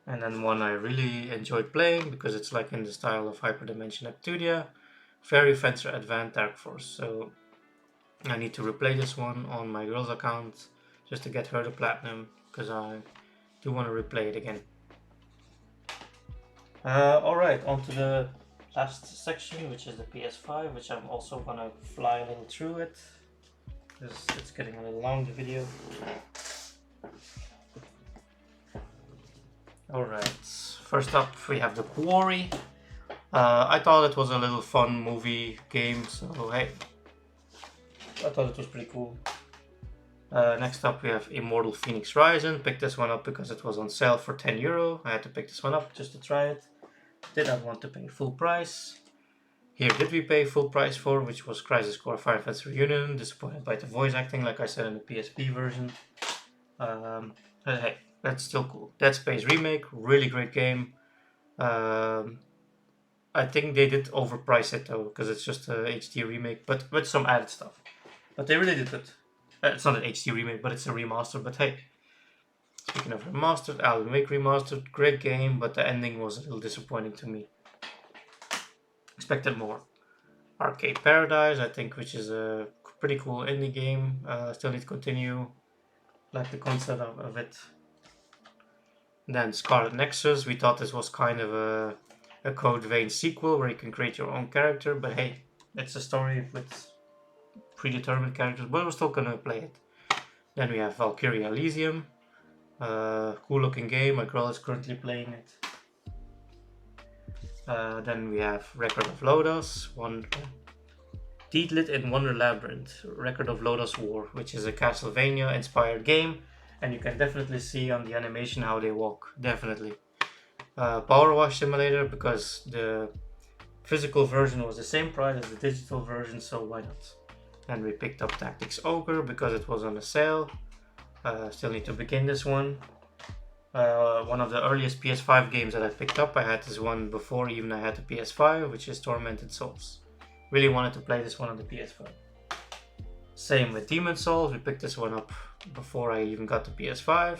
And then one I really enjoyed playing because it's like in the style of Hyperdimension Neptunia, Fairy Fencer Advanced Dark Force. So I need to replay this one on my girl's account just to get her the platinum because I do want to replay it again. Alright, on to the last section, which is the PS5, which I'm also gonna fly a little through it because it's getting a little long, the video. Alright, first up we have The Quarry. I thought it was a little fun movie game, so hey, I thought it was pretty cool. Next up we have Immortal Phoenix Rising. Picked this one up because it was on sale for €10. I had to pick this one up just to try it. Did not want to pay full price. Here did we pay full price for, which was Crisis Core Final Fantasy Reunion. Disappointed by the voice acting, like I said in the PSP version. But hey, that's still cool. Dead Space Remake, really great game. I think they did overprice it though, because it's just a HD remake, but with some added stuff. But they really did it. It's not an HD remake, but it's a remaster. But hey, speaking of remastered, Alan Wake remastered, great game, but the ending was a little disappointing to me. Expected more. Arcade Paradise, I think, which is a pretty cool indie game. Still need to continue. Like the concept of it. Then Scarlet Nexus, we thought this was kind of a Code Vein sequel where you can create your own character, but hey, it's a story with predetermined characters, but we're still gonna play it. Then we have Valkyria Elysium, cool looking game. My girl is currently playing it. Then we have Record of Lodos, Deedlit in Wonder Labyrinth, Record of Lodos War, which is a Castlevania inspired game, and you can definitely see on the animation how they walk, definitely. Power Wash Simulator, because the physical version was the same price as the digital version, so why not? And we picked up Tactics Ogre because it was on a sale. Still need to begin this one. One of the earliest PS5 games that I picked up. I had this one before even I had the PS5, which is Tormented Souls. Really wanted to play this one on the PS5. Same with Demon Souls. We picked this one up before I even got the PS5,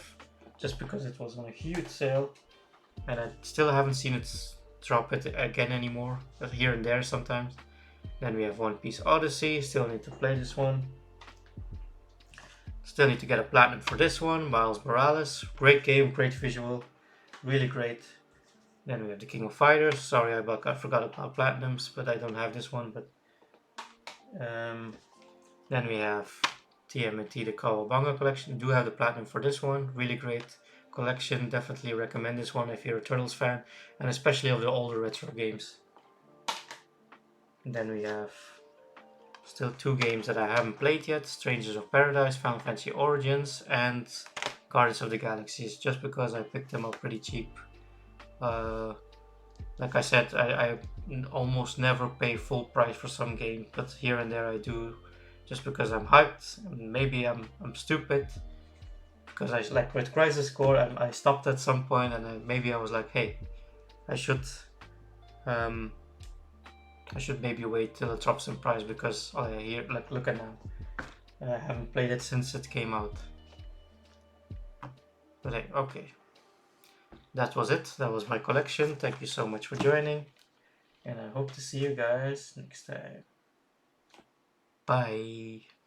just because it was on a huge sale, and I still haven't seen it drop it again anymore, here and there sometimes. Then we have One Piece Odyssey. Still need to play this one. Still need to get a platinum for this one. Miles Morales. Great game, great visual, really great. Then we have the King of Fighters. Sorry, I forgot about platinums, but I don't have this one. But then we have TMNT, the Kawabanga collection. Do have the platinum for this one. Really great collection. Definitely recommend this one if you're a Turtles fan, and especially of the older retro games. And then we have still 2 games that I haven't played yet: Strangers of Paradise, Final Fantasy Origins, and Guardians of the Galaxies, just because I picked them up pretty cheap. Like I said, I almost never pay full price for some game, but here and there I do, just because I'm hyped. Maybe I'm stupid, because I, like with Crisis Core, I stopped at some point, and maybe I was like, hey, I should maybe wait till it drops in price, because here, like, look at now, I haven't played it since it came out. But hey, okay, that was it. That was my collection. Thank you so much for joining, and I hope to see you guys next time. Bye.